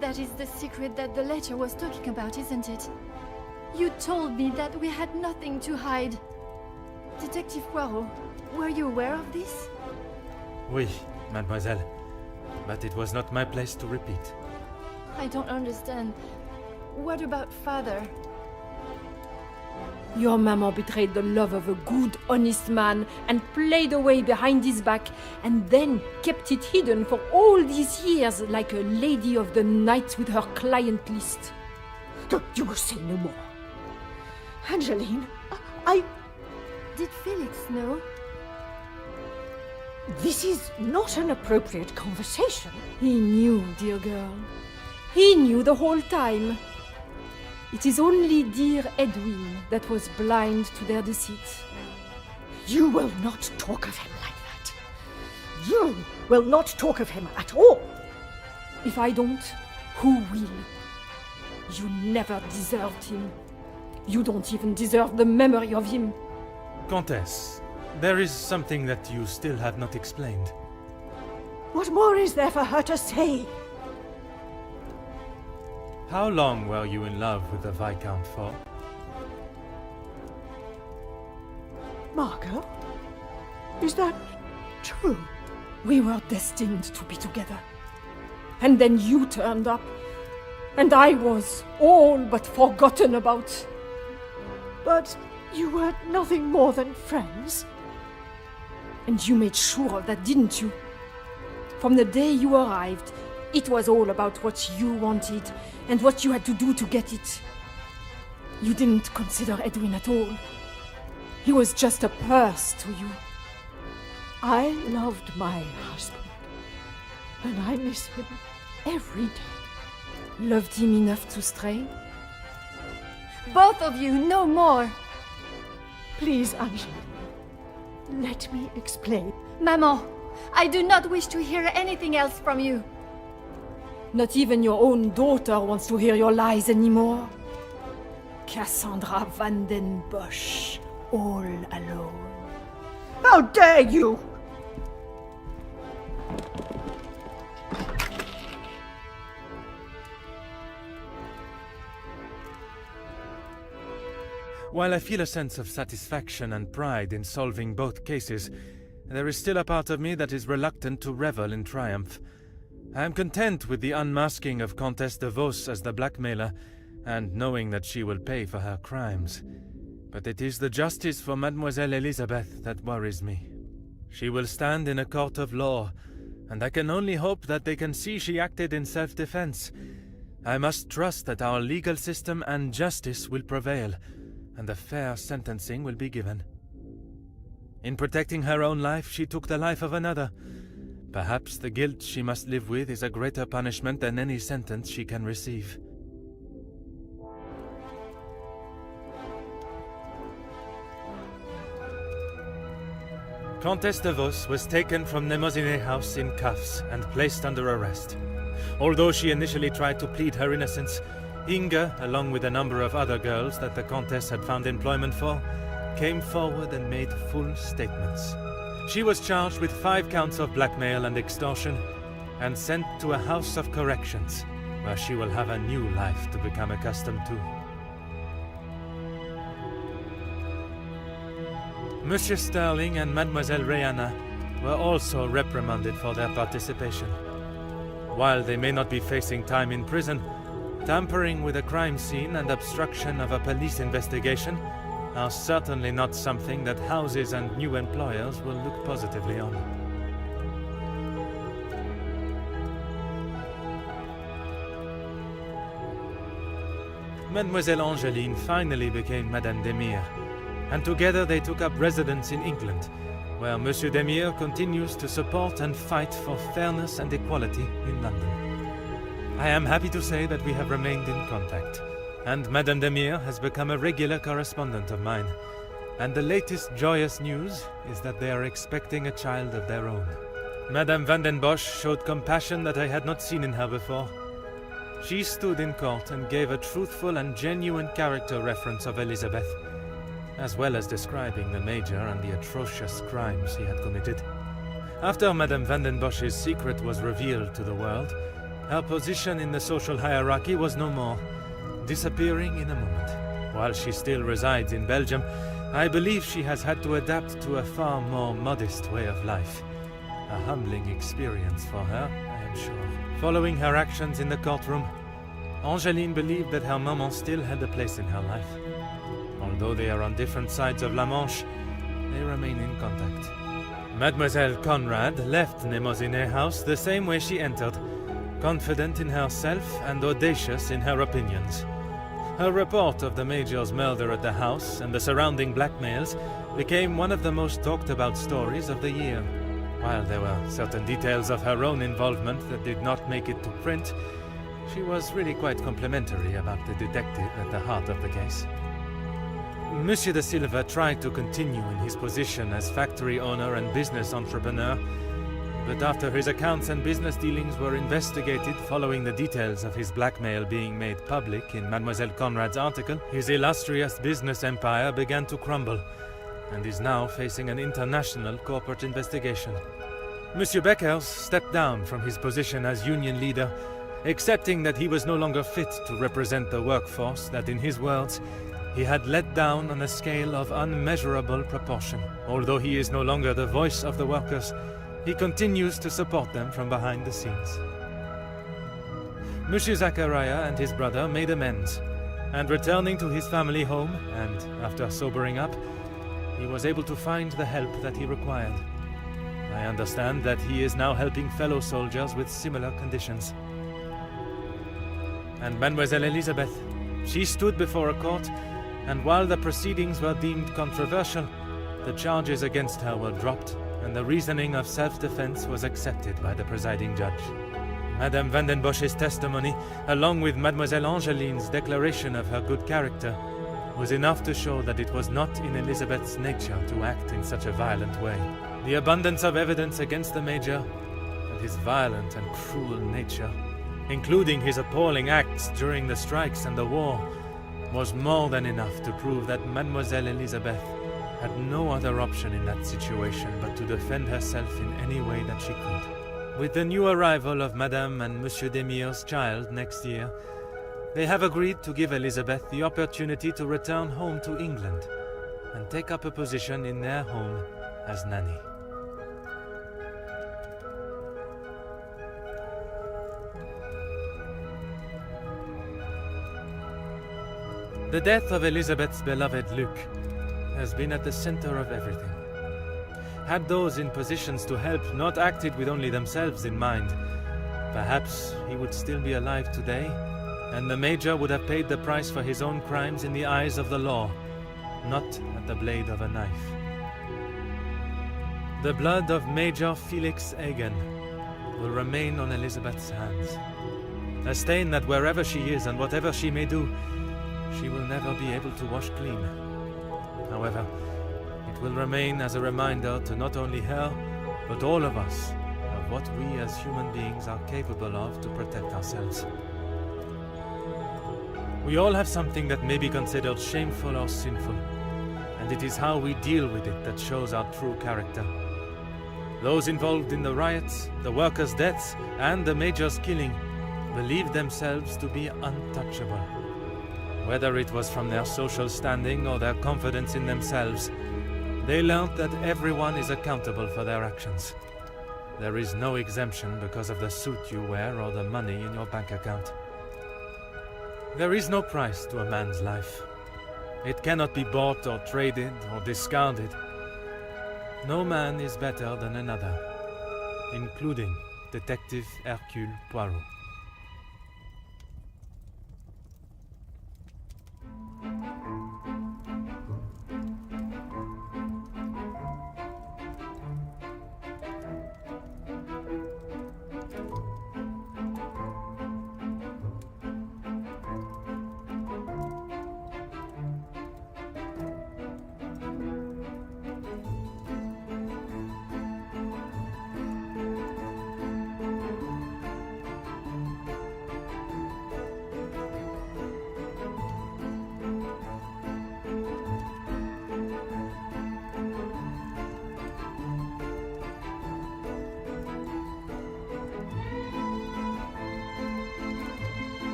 That is the secret that the letter was talking about, isn't it? You told me that we had nothing to hide. Detective Poirot, were you aware of this? Oui, mademoiselle. But it was not my place to repeat. I don't understand. What about father? Your mama betrayed the love of a good, honest man and played away behind his back and then kept it hidden for all these years like a lady of the night with her client list. You will say no more. Angeline, I... Did Felix know? This is not an appropriate conversation. He knew, dear girl. He knew the whole time. It is only dear Edwin that was blind to their deceit. You will not talk of him like that. You will not talk of him at all. If I don't, who will? You never deserved him. You don't even deserve the memory of him. Countess, there is something that you still have not explained. What more is there for her to say? How long were you in love with the Viscount for? Margot? Is that true? We were destined to be together. And then you turned up. And I was all but forgotten about. But you were nothing more than friends. And you made sure of that, didn't you? From the day you arrived, it was all about what you wanted and what you had to do to get it. You didn't consider Edwin at all. He was just a purse to you. I loved my husband, and I miss him every day. Loved him enough to stray? Both of you, no more. Please, Angela, let me explain. Maman, I do not wish to hear anything else from you. Not even your own daughter wants to hear your lies anymore. Cassandra Van den Bosch, all alone. How dare you! While I feel a sense of satisfaction and pride in solving both cases, there is still a part of me that is reluctant to revel in triumph. I am content with the unmasking of Comtesse de Vos as the blackmailer, and knowing that she will pay for her crimes. But it is the justice for Mademoiselle Elizabeth that worries me. She will stand in a court of law, and I can only hope that they can see she acted in self-defense. I must trust that our legal system and justice will prevail, and a fair sentencing will be given. In protecting her own life, she took the life of another. Perhaps the guilt she must live with is a greater punishment than any sentence she can receive. Comtesse de Vos was taken from Nemozinet House in cuffs and placed under arrest. Although she initially tried to plead her innocence, Inga, along with a number of other girls that the Comtesse had found employment for, came forward and made full statements. She was charged with 5 counts of blackmail and extortion, and sent to a house of corrections, where she will have a new life to become accustomed to. Monsieur Sterling and Mademoiselle Rihanna were also reprimanded for their participation. While they may not be facing time in prison, tampering with a crime scene and obstruction of a police investigation are certainly not something that houses and new employers will look positively on. Mademoiselle Angeline finally became Madame Demire, and together they took up residence in England, where Monsieur Demire continues to support and fight for fairness and equality in London. I am happy to say that we have remained in contact, and Madame Demire has become a regular correspondent of mine, and the latest joyous news is that they are expecting a child of their own. Madame Van den Bosch showed compassion that I had not seen in her before. She stood in court and gave a truthful and genuine character reference of Elizabeth, as well as describing the Major and the atrocious crimes he had committed. After Madame Van den Bosch's secret was revealed to the world, her position in the social hierarchy was no more, disappearing in a moment. While she still resides in Belgium, I believe she has had to adapt to a far more modest way of life. A humbling experience for her, I am sure. Following her actions in the courtroom, Angeline believed that her maman still had a place in her life. Although they are on different sides of La Manche, they remain in contact. Mademoiselle Conrad left Nemosine House the same way she entered, confident in herself and audacious in her opinions. Her report of the Major's murder at the house and the surrounding blackmails became one of the most talked about stories of the year. While there were certain details of her own involvement that did not make it to print, she was really quite complimentary about the detective at the heart of the case. Monsieur de Silva tried to continue in his position as factory owner and business entrepreneur, but after his accounts and business dealings were investigated following the details of his blackmail being made public in Mademoiselle Conrad's article, his illustrious business empire began to crumble, and is now facing an international corporate investigation. Monsieur Beckers stepped down from his position as union leader, accepting that he was no longer fit to represent the workforce that, in his words, he had let down on a scale of unmeasurable proportion. Although he is no longer the voice of the workers, he continues to support them from behind the scenes. Monsieur Zachariah and his brother made amends, and returning to his family home, and after sobering up, he was able to find the help that he required. I understand that he is now helping fellow soldiers with similar conditions. And Mademoiselle Elizabeth, she stood before a court, and while the proceedings were deemed controversial, the charges against her were dropped, and the reasoning of self-defense was accepted by the presiding judge. Madame Vandenbosch's testimony, along with Mademoiselle Angeline's declaration of her good character, was enough to show that it was not in Elizabeth's nature to act in such a violent way. The abundance of evidence against the Major, and his violent and cruel nature, including his appalling acts during the strikes and the war, was more than enough to prove that Mademoiselle Elizabeth had no other option in that situation but to defend herself in any way that she could. With the new arrival of Madame and Monsieur Demire's child next year, they have agreed to give Elizabeth the opportunity to return home to England and take up a position in their home as nanny. The death of Elizabeth's beloved Luc has been at the center of everything. Had those in positions to help not acted with only themselves in mind, perhaps he would still be alive today, and the Major would have paid the price for his own crimes in the eyes of the law, not at the blade of a knife. The blood of Major Felix Egan will remain on Elizabeth's hands, a stain that wherever she is and whatever she may do, she will never be able to wash clean. However, it will remain as a reminder to not only her, but all of us, of what we as human beings are capable of to protect ourselves. We all have something that may be considered shameful or sinful, and it is how we deal with it that shows our true character. Those involved in the riots, the workers' deaths, and the Major's killing believed themselves to be untouchable. Whether it was from their social standing or their confidence in themselves, they learned that everyone is accountable for their actions. There is no exemption because of the suit you wear or the money in your bank account. There is no price to a man's life. It cannot be bought or traded or discarded. No man is better than another, including Detective Hercule Poirot.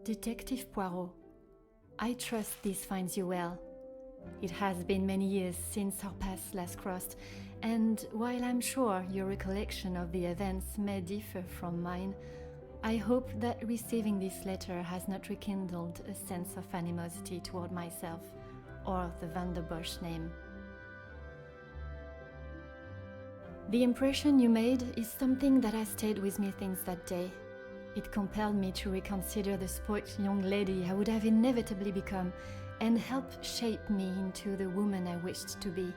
Detective Poirot, I trust this finds you well. It has been many years since our paths last crossed, and while I'm sure your recollection of the events may differ from mine, I hope that receiving this letter has not rekindled a sense of animosity toward myself or the Van der Bosch name. The impression you made is something that has stayed with me since that day. It compelled me to reconsider the spoilt young lady I would have inevitably become and helped shape me into the woman I wished to be.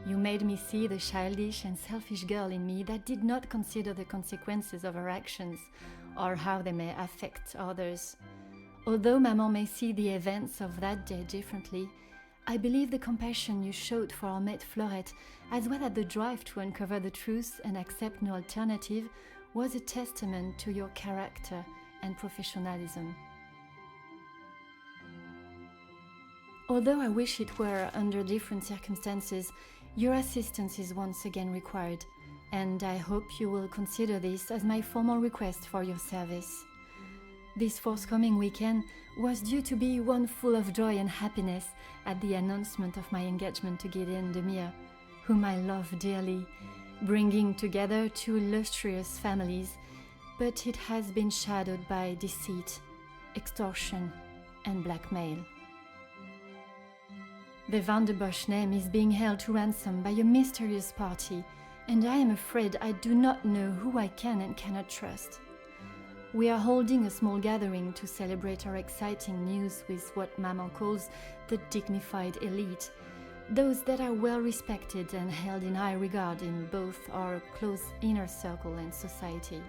You made me see the childish and selfish girl in me that did not consider the consequences of her actions or how they may affect others. Although Maman may see the events of that day differently, I believe the compassion you showed for our mate Florette, as well as the drive to uncover the truth and accept no alternative, was a testament to your character and professionalism. Although I wish it were under different circumstances, your assistance is once again required, and I hope you will consider this as my formal request for your service. This forthcoming weekend was due to be one full of joy and happiness at the announcement of my engagement to Gideon Demir, whom I love dearly, bringing together two illustrious families, but it has been shadowed by deceit, extortion, and blackmail. The Van der Bosch name is being held to ransom by a mysterious party, and I am afraid I do not know who I can and cannot trust. We are holding a small gathering to celebrate our exciting news with what Maman calls the dignified elite, those that are well respected and held in high regard in both our close inner circle and society.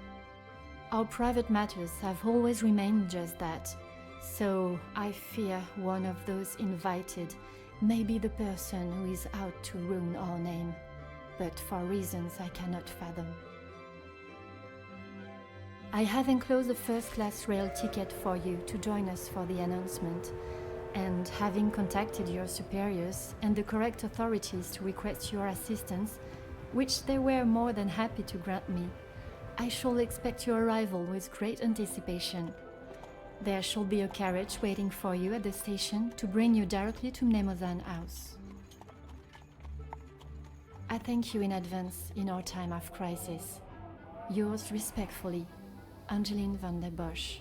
Our private matters have always remained just that, so I fear one of those invited may be the person who is out to ruin our name, but for reasons I cannot fathom. I have enclosed a first-class rail ticket for you to join us for the announcement, and having contacted your superiors and the correct authorities to request your assistance, which they were more than happy to grant me, I shall expect your arrival with great anticipation. There shall be a carriage waiting for you at the station to bring you directly to Mnemosyne House. I thank you in advance in our time of crisis. Yours respectfully, Angeline van der Bosch.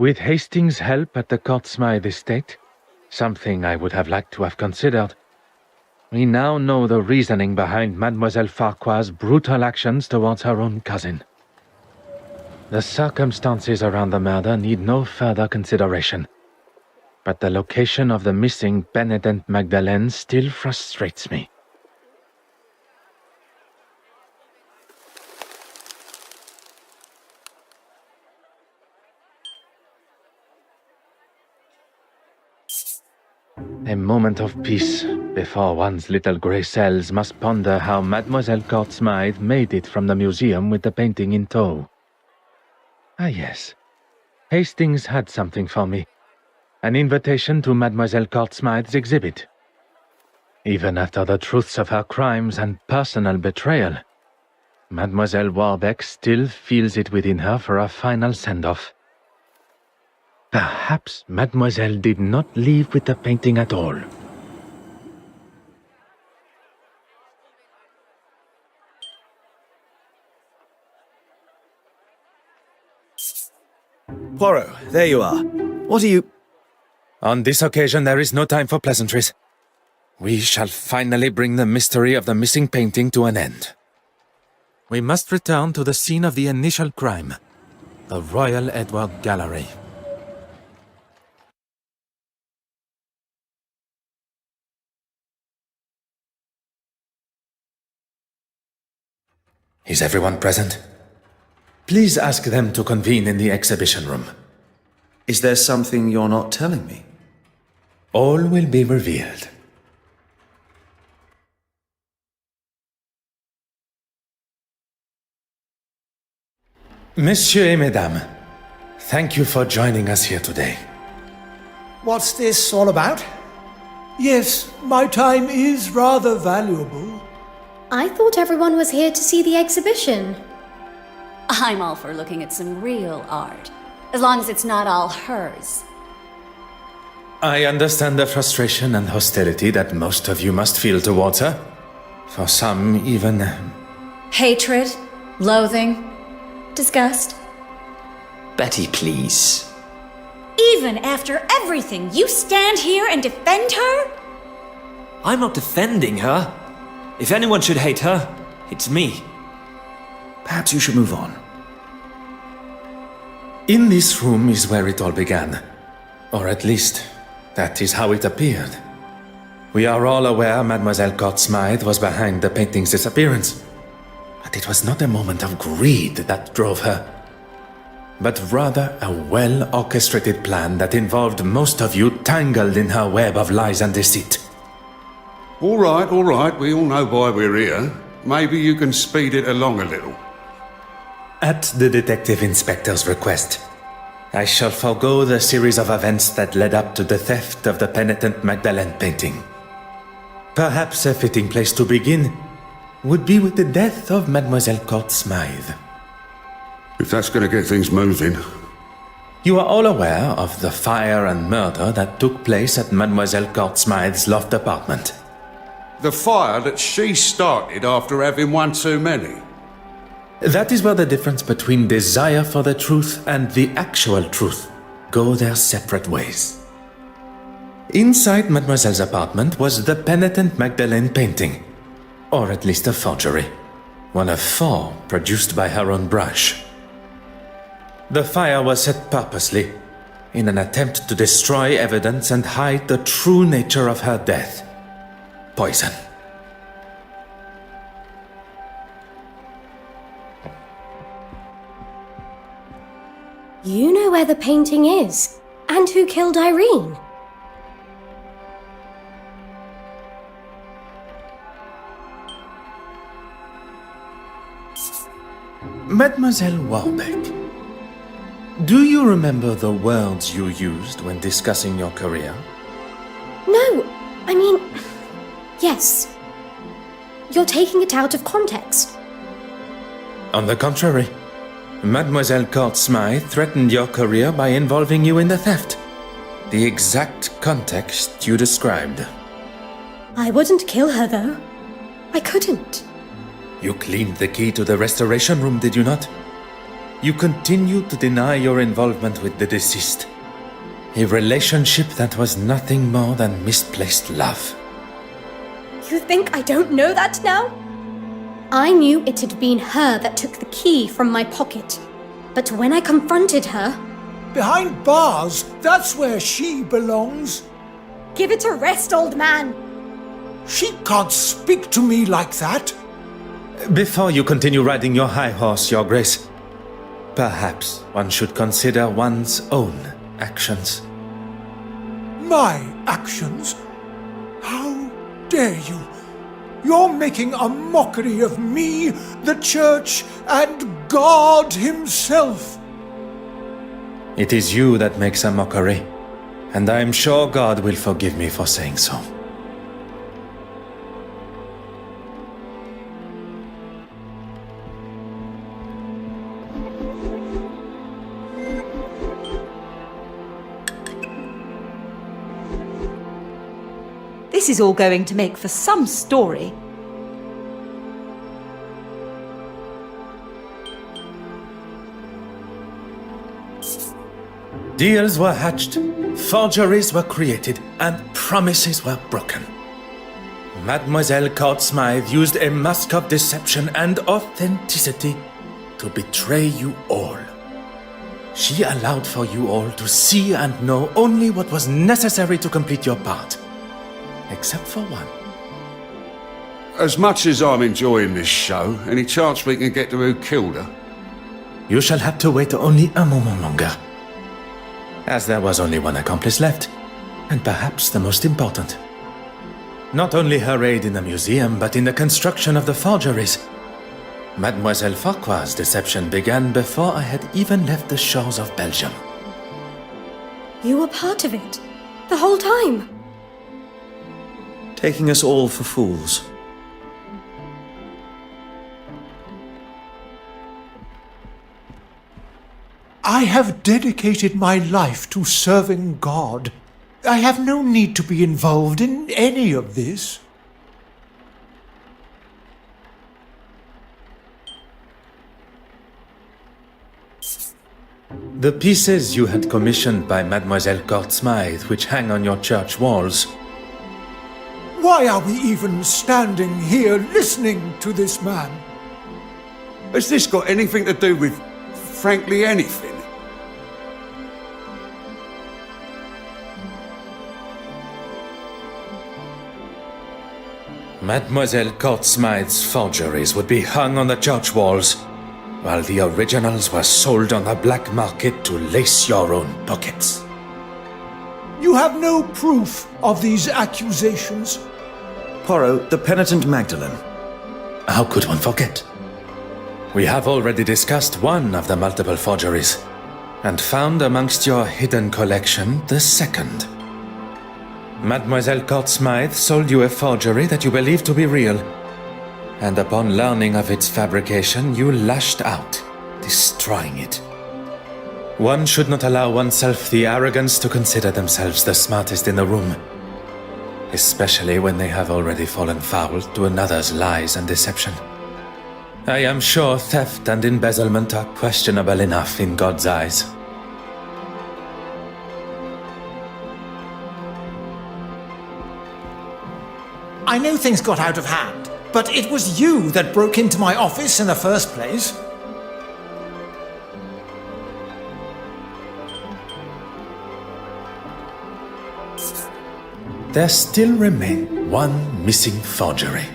With Hastings' help at the Courtsmith estate, something I would have liked to have considered, we now know the reasoning behind Mademoiselle Farquhar's brutal actions towards her own cousin. The circumstances around the murder need no further consideration, but the location of the missing Benedette Magdalene still frustrates me. A moment of peace before one's little grey cells must ponder how Mademoiselle Courtsmith made it from the museum with the painting in tow. Ah yes, Hastings had something for me. An invitation to Mademoiselle Courtsmith's exhibit. Even after the truths of her crimes and personal betrayal, Mademoiselle Warbeck still feels it within her for a final send-off. Perhaps Mademoiselle did not leave with the painting at all. Poirot, there you are. What are you... On this occasion, there is no time for pleasantries. We shall finally bring the mystery of the missing painting to an end. We must return to the scene of the initial crime, the Royal Edward Gallery. Is everyone present? Please ask them to convene in the exhibition room. Is there something you're not telling me? All will be revealed. Messieurs et Mesdames, thank you for joining us here today. What's this all about? Yes, my time is rather valuable. I thought everyone was here to see the exhibition. I'm all for looking at some real art, as long as it's not all hers. I understand the frustration and hostility that most of you must feel towards her. For some, even... Hatred, loathing, disgust. Betty, please. Even after everything, you stand here and defend her? I'm not defending her. If anyone should hate her, it's me. Perhaps you should move on. In this room is where it all began. Or at least, that is how it appeared. We are all aware Mademoiselle Court-Smythe was behind the painting's disappearance. But it was not a moment of greed that drove her, but rather a well-orchestrated plan that involved most of you tangled in her web of lies and deceit. All right, we all know why we're here. Maybe you can speed it along a little. At the Detective Inspector's request, I shall forego the series of events that led up to the theft of the penitent Magdalene painting. Perhaps a fitting place to begin would be with the death of Mademoiselle Court-Smythe. If that's going to get things moving. You are all aware of the fire and murder that took place at Mademoiselle Court-Smythe's loft apartment. The fire that she started after having one too many. That is where the difference between desire for the truth and the actual truth go their separate ways. Inside Mademoiselle's apartment was the penitent Magdalene painting, or at least a forgery, one of 4 produced by her own brush. The fire was set purposely, in an attempt to destroy evidence and hide the true nature of her death. Poison. You know where the painting is, and who killed Irene. Mademoiselle Warbeck, do you remember the words you used when discussing your career? No, I mean, yes. You're taking it out of context. On the contrary, Mademoiselle Court-Smythe threatened your career by involving you in the theft. The exact context you described. I wouldn't kill her, though. I couldn't. You cleaned the key to the restoration room, did you not? You continued to deny your involvement with the deceased. A relationship that was nothing more than misplaced love. You think I don't know that now? I knew it had been her that took the key from my pocket. But when I confronted her... Behind bars, that's where she belongs. Give it a rest, old man. She can't speak to me like that. Before you continue riding your high horse, Your Grace, perhaps one should consider one's own actions. My actions? How dare you? You're making a mockery of me, the Church, and God Himself. It is you that makes a mockery, and I am sure God will forgive me for saying so. This is all going to make for some story. Deals were hatched, forgeries were created, and promises were broken. Mademoiselle Court-Smythe used a mask of deception and authenticity to betray you all. She allowed for you all to see and know only what was necessary to complete your part. Except for one. As much as I'm enjoying this show, any chance we can get to who killed her? You shall have to wait only a moment longer. As there was only one accomplice left, and perhaps the most important. Not only her aid in the museum, but in the construction of the forgeries. Mademoiselle Farquhar's deception began before I had even left the shores of Belgium. You were part of it, the whole time. Taking us all for fools. I have dedicated my life to serving God. I have no need to be involved in any of this. The pieces you had commissioned by Mademoiselle Court-Smythe, which hang on your church walls. Why are we even standing here listening to this man? Has this got anything to do with, frankly, anything? Mademoiselle Court-Smythe's forgeries would be hung on the church walls, while the originals were sold on the black market to lace your own pockets. You have no proof of these accusations? Poirot, the penitent Magdalene. How could one forget? We have already discussed one of the multiple forgeries, and found amongst your hidden collection the second. Mademoiselle Court-Smythe sold you a forgery that you believed to be real, and upon learning of its fabrication, you lashed out, destroying it. One should not allow oneself the arrogance to consider themselves the smartest in the room, especially when they have already fallen foul to another's lies and deception. I am sure theft and embezzlement are questionable enough in God's eyes. I know things got out of hand, but it was you that broke into my office in the first place. There still remains one missing forgery.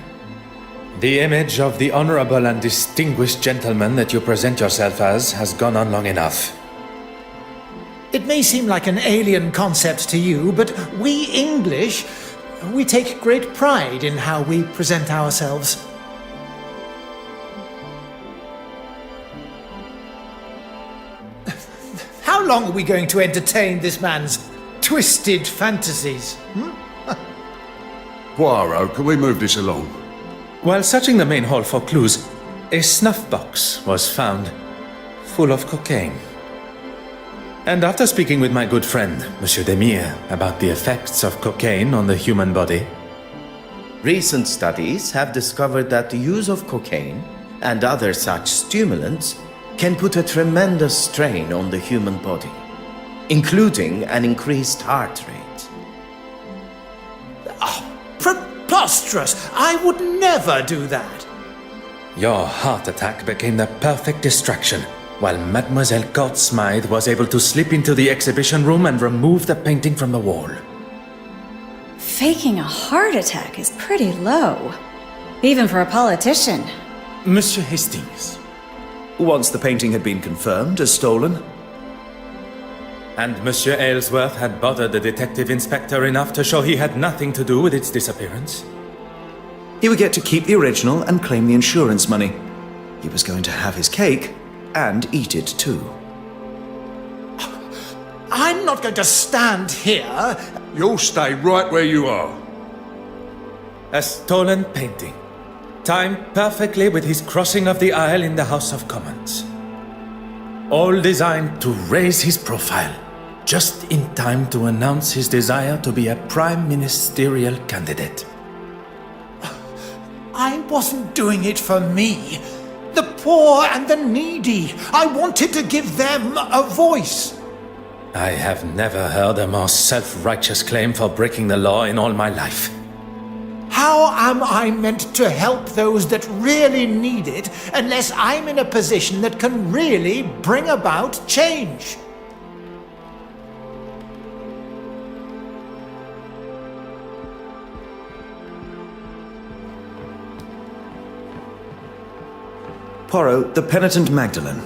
The image of the honorable and distinguished gentleman that you present yourself as has gone on long enough. It may seem like an alien concept to you, but we English, we take great pride in how we present ourselves. How long are we going to entertain this man's twisted fantasies? Poirot, can we move this along? While searching the main hall for clues, a snuff box was found, full of cocaine. And after speaking with my good friend, Monsieur Demire, about the effects of cocaine on the human body, recent studies have discovered that the use of cocaine and other such stimulants can put a tremendous strain on the human body, including an increased heart rate. Preposterous! I would never do that! your heart attack became the perfect distraction, while Mademoiselle Court-Smythe was able to slip into the exhibition room and remove the painting from the wall. Faking a heart attack is pretty low, even for a politician. Monsieur Hastings. Once the painting had been confirmed as stolen. And Monsieur Aylesworth had bothered the detective inspector enough to show he had nothing to do with its disappearance. He would get to keep the original and claim the insurance money. He was going to have his cake and eat it too. I'm not going to stand here. You'll stay right where you are. A stolen painting, timed perfectly with his crossing of the aisle in the House of Commons. All designed to raise his profile, just in time to announce his desire to be a prime ministerial candidate. I wasn't doing it for me. The poor and the needy. I wanted to give them a voice. I have never heard a more self-righteous claim for breaking the law in all my life. How am I meant to help those that really need it unless I'm in a position that can really bring about change? Poirot, the penitent Magdalene.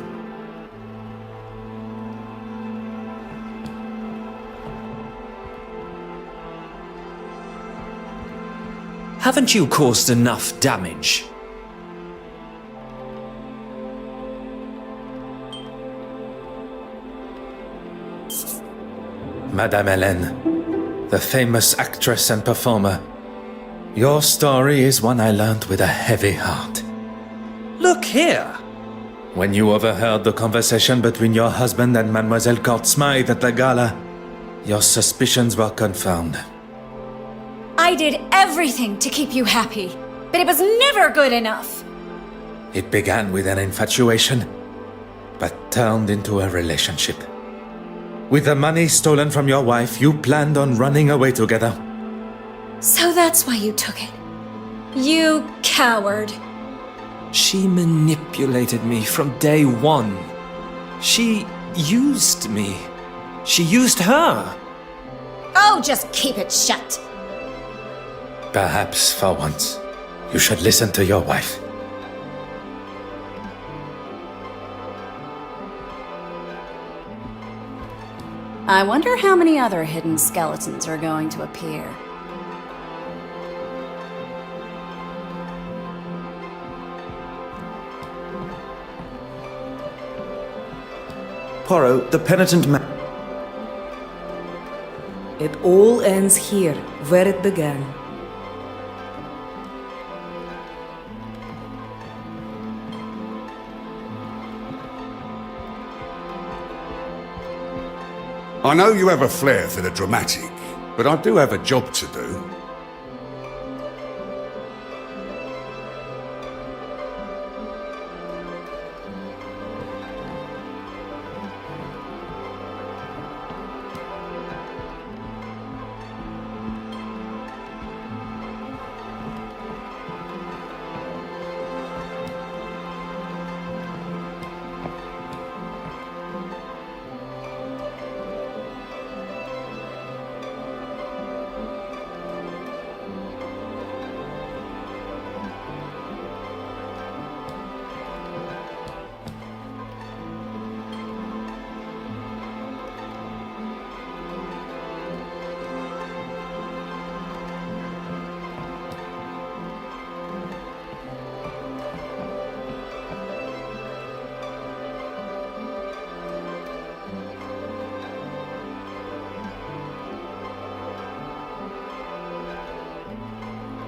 Haven't you caused enough damage? Madame Hélène, the famous actress and performer, your story is one I learned with a heavy heart. Look here! When you overheard the conversation between your husband and Mademoiselle Court-Smythe at the gala, your suspicions were confirmed. I did everything to keep you happy, but it was never good enough. It began with an infatuation, but turned into a relationship. With the money stolen from your wife, you planned on running away together. So that's why you took it. You coward. She manipulated me from day one. She used me. She used her. Oh, just keep it shut. Perhaps for once, you should listen to your wife. I wonder how many other hidden skeletons are going to appear. Poirot, the penitent man. It all ends here, where it began. I know you have a flair for the dramatic, but I do have a job to do.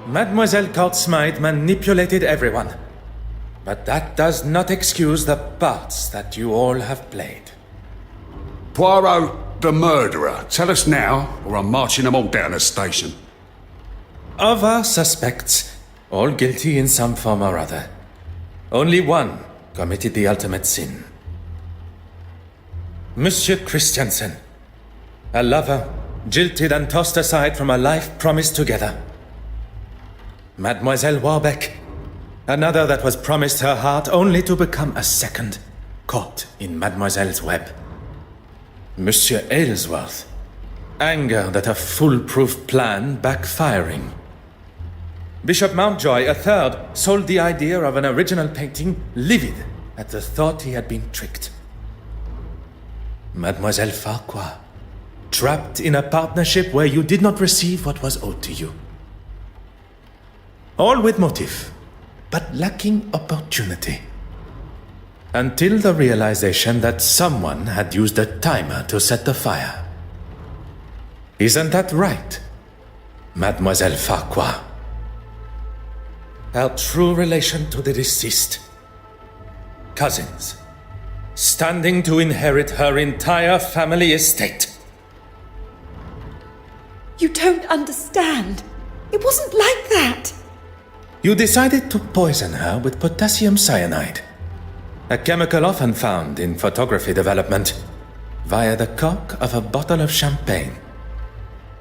Mademoiselle Court-Smythe manipulated everyone. But that does not excuse the parts that you all have played. Poirot, the murderer. Tell us now, or I'm marching them all down the station. Of our suspects, all guilty in some form or other, only one committed the ultimate sin. Monsieur Christiansen, a lover, jilted and tossed aside from a life promised together. Mademoiselle Warbeck, another that was promised her heart only to become a second, caught in Mademoiselle's web. Monsieur Aylesworth, angered at a foolproof plan backfiring. Bishop Mountjoy, a third, sold the idea of an original painting, livid at the thought he had been tricked. Mademoiselle Farquhar, trapped in a partnership where you did not receive what was owed to you. All with motive, but lacking opportunity. Until the realization that someone had used a timer to set the fire. Isn't that right, Mademoiselle Farquhar? Our true relation to the deceased. Cousins, standing to inherit her entire family estate. You don't understand. It wasn't like that. You decided to poison her with potassium cyanide, a chemical often found in photography development, via the cork of a bottle of champagne.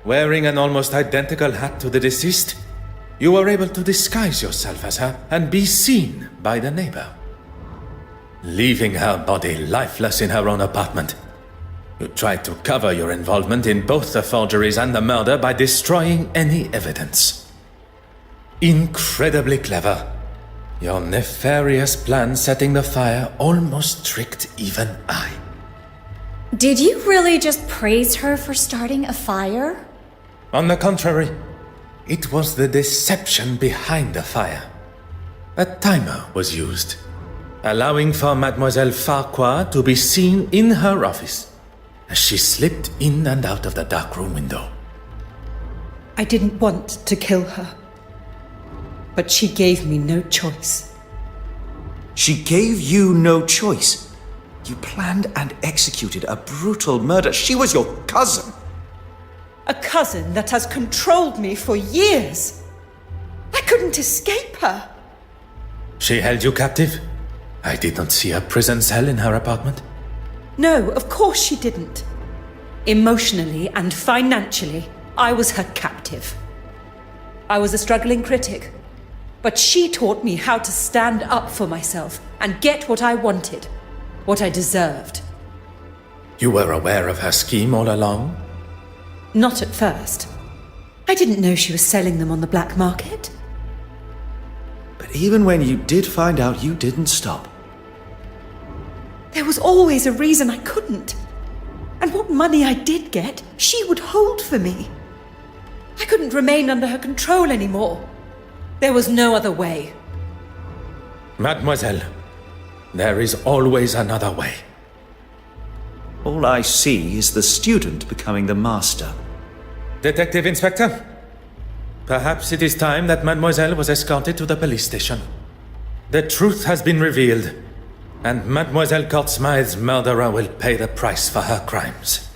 Wearing an almost identical hat to the deceased, you were able to disguise yourself as her and be seen by the neighbor. Leaving her body lifeless in her own apartment, you tried to cover your involvement in both the forgeries and the murder by destroying any evidence. Incredibly clever. Your nefarious plan setting the fire almost tricked even I. Did you really just praise her for starting a fire? On the contrary, it was the deception behind the fire. A timer was used, allowing for Mademoiselle Farquhar to be seen in her office as she slipped in and out of the dark-room window. I didn't want to kill her. But she gave me no choice. She gave you no choice? You planned and executed a brutal murder. She was your cousin. A cousin that has controlled me for years. I couldn't escape her. She held you captive? I did not see a prison cell in her apartment. No, of course she didn't. Emotionally and financially, I was her captive. I was a struggling critic. But she taught me how to stand up for myself and get what I wanted, what I deserved. You were aware of her scheme all along? Not at first. I didn't know she was selling them on the black market. But even when you did find out, you didn't stop. There was always a reason I couldn't. And what money I did get, she would hold for me. I couldn't remain under her control anymore. There was no other way. Mademoiselle, there is always another way. All I see is the student becoming the master. Detective Inspector, perhaps it is time that Mademoiselle was escorted to the police station. The truth has been revealed, and Mademoiselle Courtsmythe's murderer will pay the price for her crimes.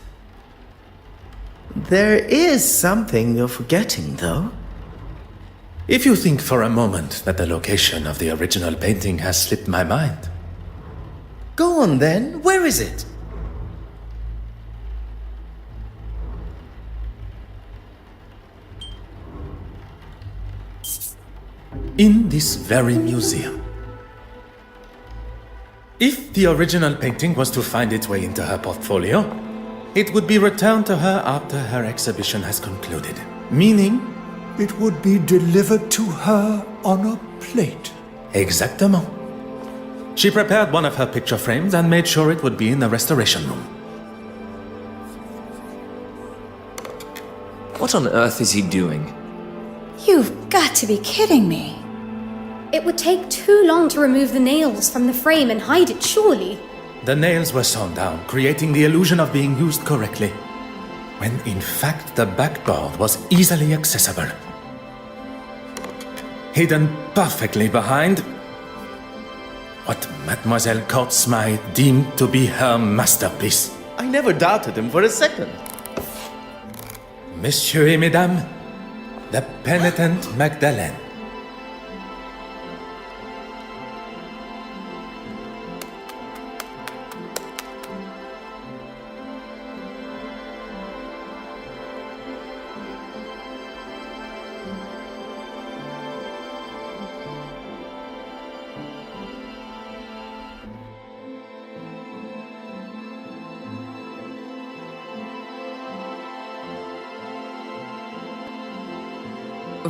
There is something you're forgetting, though. If you think for a moment that the location of the original painting has slipped my mind. Go on then, where is it? In this very museum. If the original painting was to find its way into her portfolio, it would be returned to her after her exhibition has concluded. Meaning, it would be delivered to her on a plate. Exactement. She prepared one of her picture frames and made sure it would be in the restoration room. What on earth is he doing? You've got to be kidding me. It would take too long to remove the nails from the frame and hide it, surely. The nails were sewn down, creating the illusion of being used correctly, when in fact the backboard was easily accessible. Hidden perfectly behind what Mademoiselle Courtsmythe deemed to be her masterpiece. I never doubted him for a second. Messieurs et Mesdames, the penitent Magdalene.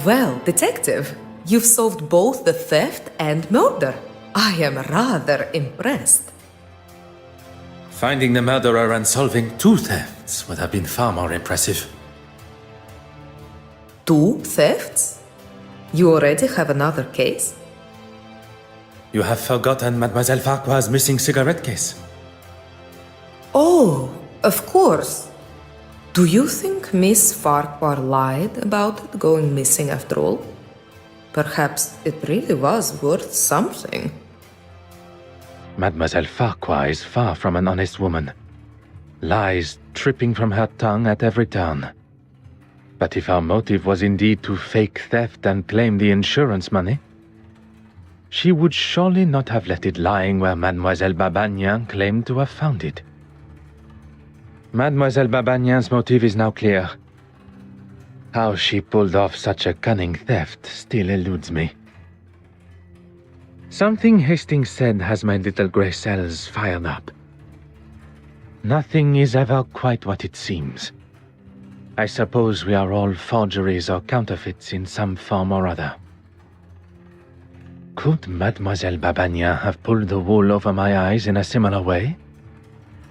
Well, Detective, you've solved both the theft and murder. I am rather impressed. Finding the murderer and solving 2 thefts would have been far more impressive. 2 thefts? You already have another case? You have forgotten Mademoiselle Farquhar's missing cigarette case. Oh, of course. Do you think Miss Farquhar lied about it going missing after all? Perhaps it really was worth something. Mademoiselle Farquhar is far from an honest woman. Lies tripping from her tongue at every turn. But if our motive was indeed to fake theft and claim the insurance money, she would surely not have let it lying where Mademoiselle Babagnan claimed to have found it. Mademoiselle Babagnan's motive is now clear. How she pulled off such a cunning theft still eludes me. Something Hastings said has my little grey cells fired up. Nothing is ever quite what it seems. I suppose we are all forgeries or counterfeits in some form or other. Could Mademoiselle Babagnan have pulled the wool over my eyes in a similar way?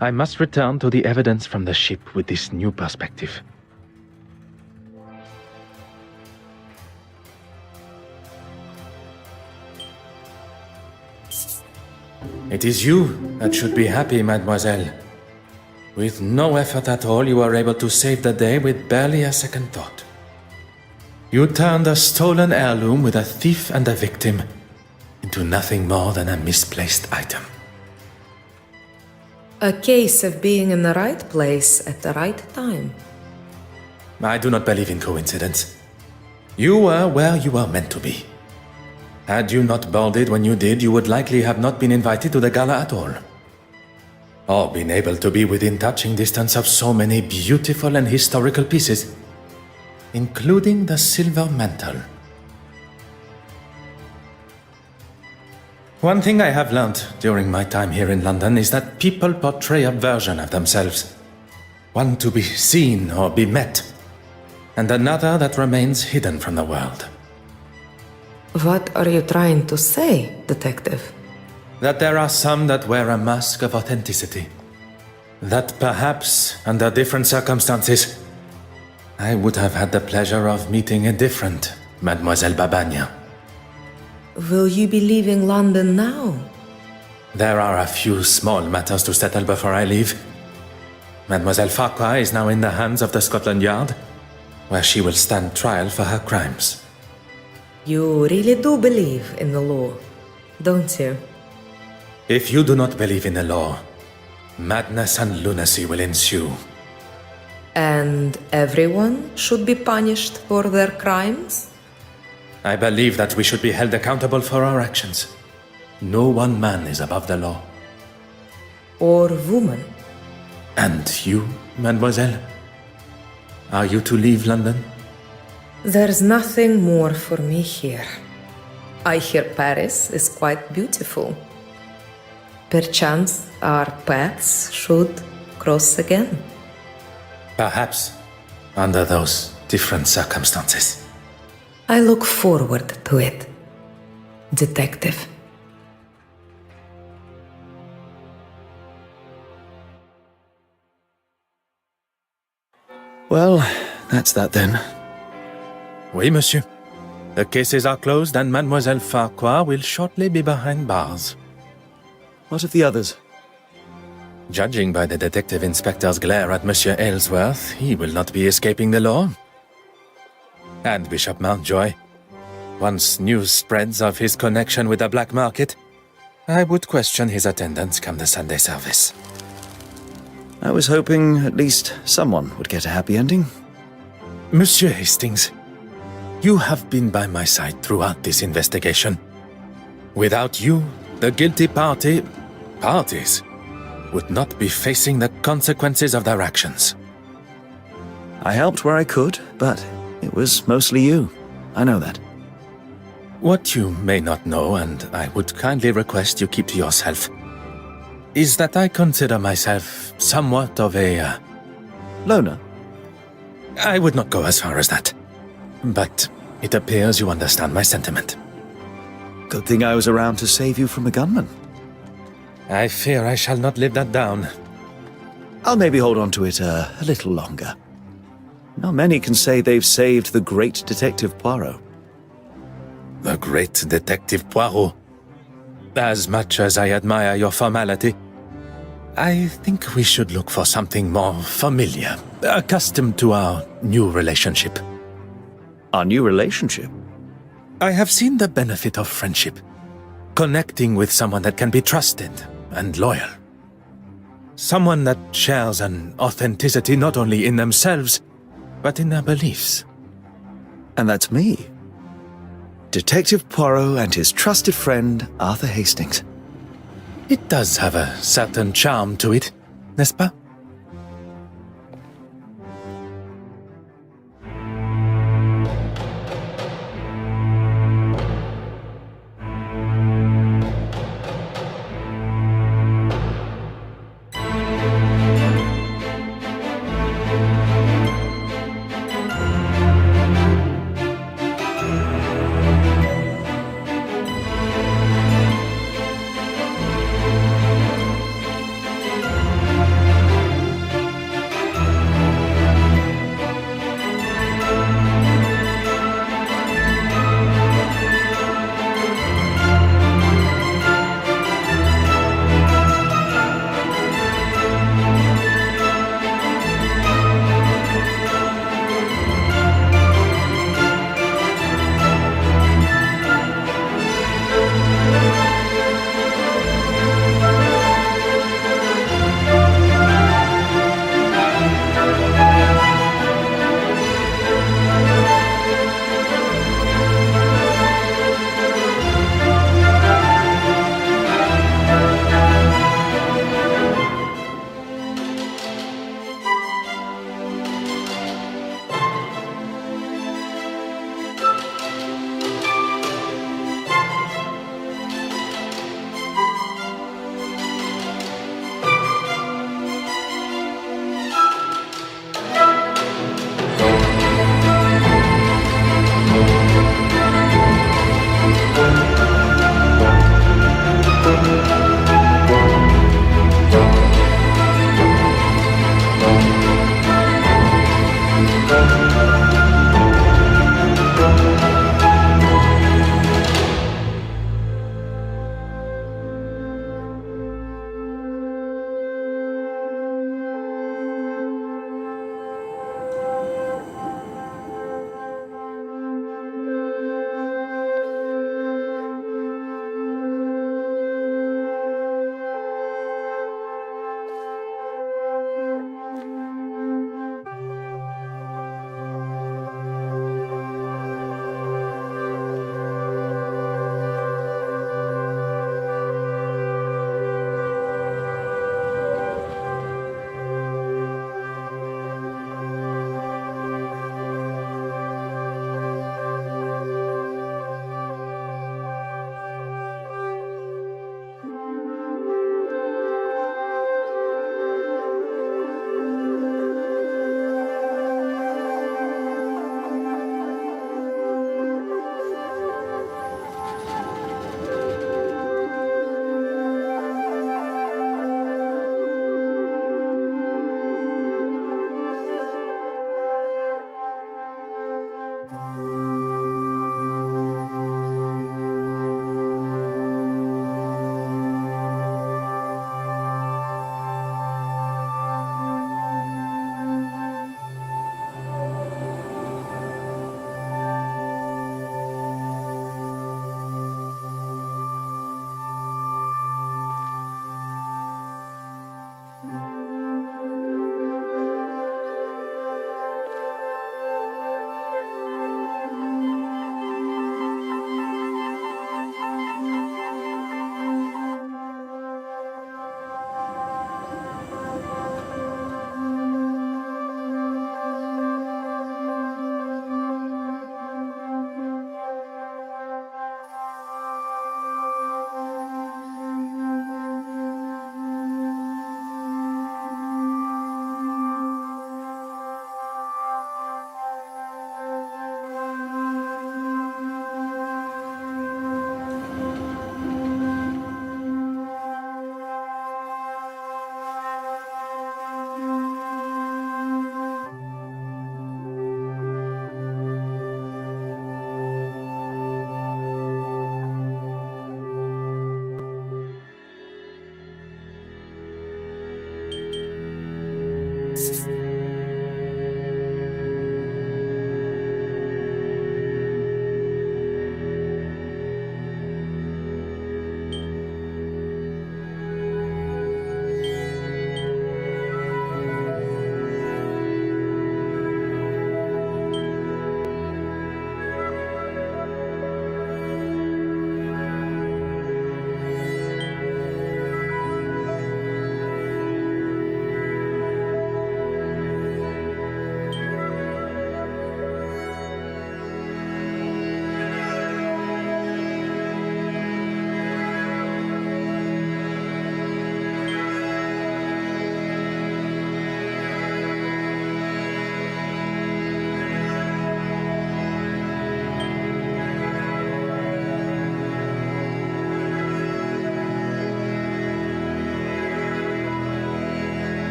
I must return to the evidence from the ship with this new perspective. It is you that should be happy, mademoiselle. With no effort at all, you are able to save the day with barely a second thought. You turned a stolen heirloom with a thief and a victim into nothing more than a misplaced item. A case of being in the right place at the right time. I do not believe in coincidence. You were where you were meant to be. Had you not boarded when you did, you would likely have not been invited to the gala at all. Or been able to be within touching distance of so many beautiful and historical pieces. including the silver mantle. One thing I have learned during my time here in London is that people portray a version of themselves. One to be seen or be met, and another that remains hidden from the world. What are you trying to say, Detective? That there are some that wear a mask of authenticity. That perhaps, under different circumstances, I would have had the pleasure of meeting a different Mademoiselle Babagna. Will you be leaving London now? There are a few small matters to settle before I leave. Mademoiselle Farquhar is now in the hands of the Scotland Yard, where she will stand trial for her crimes. You really do believe in the law, don't you? If you do not believe in the law, madness and lunacy will ensue. And everyone should be punished for their crimes? I believe that we should be held accountable for our actions. No one man is above the law. Or woman. And you, mademoiselle? Are you to leave London? There's nothing more for me here. I hear Paris is quite beautiful. Perchance our paths should cross again. Perhaps, under those different circumstances. I look forward to it, Detective. Well, that's that then. Oui, monsieur. The cases are closed and Mademoiselle Farquhar will shortly be behind bars. What of the others? Judging by the detective inspector's glare at Monsieur Aylesworth, he will not be escaping the law. And Bishop Mountjoy. Once news spreads of his connection with the black market, I would question his attendance come the Sunday service. I was hoping at least someone would get a happy ending. Monsieur Hastings, you have been by my side throughout this investigation. Without you, the guilty parties, would not be facing the consequences of their actions. I helped where I could, but it was mostly you. I know that. What you may not know, and I would kindly request you keep to yourself, is that I consider myself somewhat of a... loner? I would not go as far as that. But it appears you understand my sentiment. Good thing I was around to save you from a gunman. I fear I shall not live that down. I'll maybe hold on to it a little longer. Not many can say they've saved the great Detective Poirot. The great Detective Poirot. As much as I admire your formality, I think we should look for something more familiar, accustomed to our new relationship. Our new relationship? I have seen the benefit of friendship. Connecting with someone that can be trusted and loyal. Someone that shares an authenticity not only in themselves, but in their beliefs. And that's me. Detective Poirot and his trusted friend, Arthur Hastings. It does have a certain charm to it, n'est-ce pas?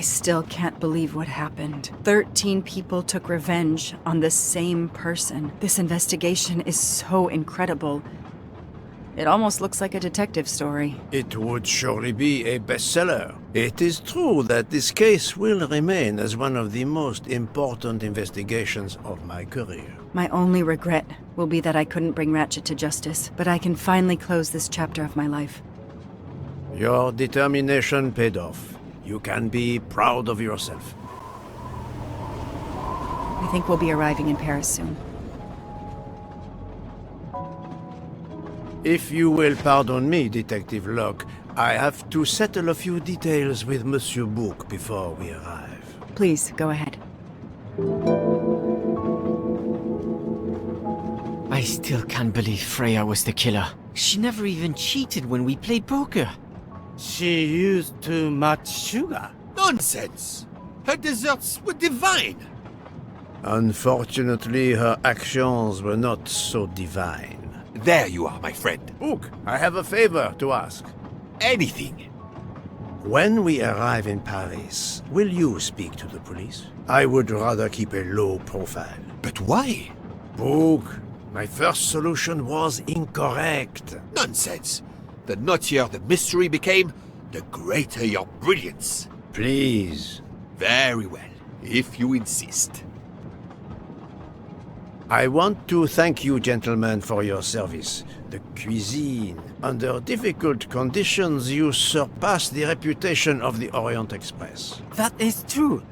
still can't believe what happened. 13 people took revenge on the same person. This investigation is so incredible. It almost looks like a detective story. It would surely be a bestseller. It is true that this case will remain as one of the most important investigations of my career. My only regret will be that I couldn't bring Ratchet to justice, but I can finally close this chapter of my life. Your determination paid off. You can be proud of yourself. I think we'll be arriving in Paris soon. If you will pardon me, Detective Locke, I have to settle a few details with Monsieur Bouc before we arrive. Please, go ahead. I still can't believe Freya was the killer. She never even cheated when we played poker. She used too much sugar. Nonsense! Her desserts were divine! Unfortunately, her actions were not so divine. There you are, my friend. Bouc, I have a favor to ask. Anything. When we arrive in Paris, will you speak to the police? I would rather keep a low profile. But why? Bouc, my first solution was incorrect. Nonsense! The nuttier the mystery became, the greater your brilliance. Please. Very well, if you insist. I want to thank you, gentlemen, for your service. The cuisine. Under difficult conditions, you surpassed the reputation of the Orient Express. That is true.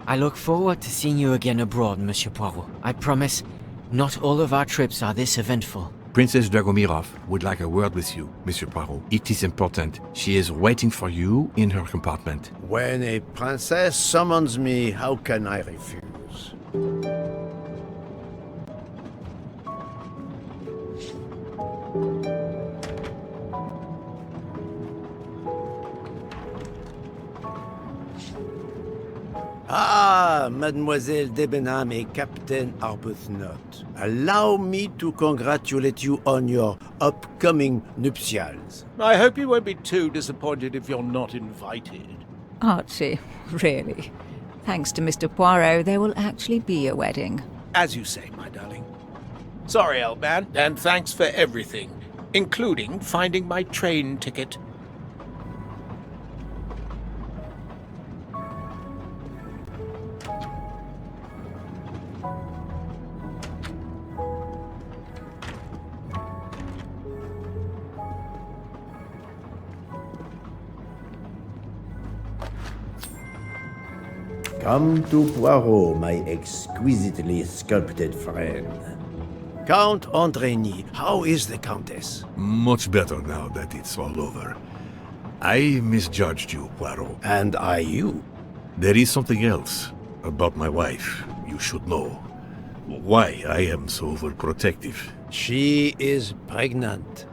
I look forward to seeing you again abroad, Monsieur Poirot. I promise, not all of our trips are this eventful. Princess Dragomirov would like a word with you, Monsieur Poirot. It is important. She is waiting for you in her compartment. When a princess summons me, how can I refuse? Ah, Mademoiselle Debenham et Captain Arbuthnot. Allow me to congratulate you on your upcoming nuptials. I hope you won't be too disappointed if you're not invited. Archie, really? Thanks to Mr. Poirot, there will actually be a wedding. As you say, my darling. Sorry, old man, and thanks for everything, including finding my train ticket. Come to Poirot, my exquisitely sculpted friend. Count Andrigny, how is the Countess? Much better now that it's all over. I misjudged you, Poirot. And I you. There is something else about my wife you should know. Why I am so overprotective. She is pregnant.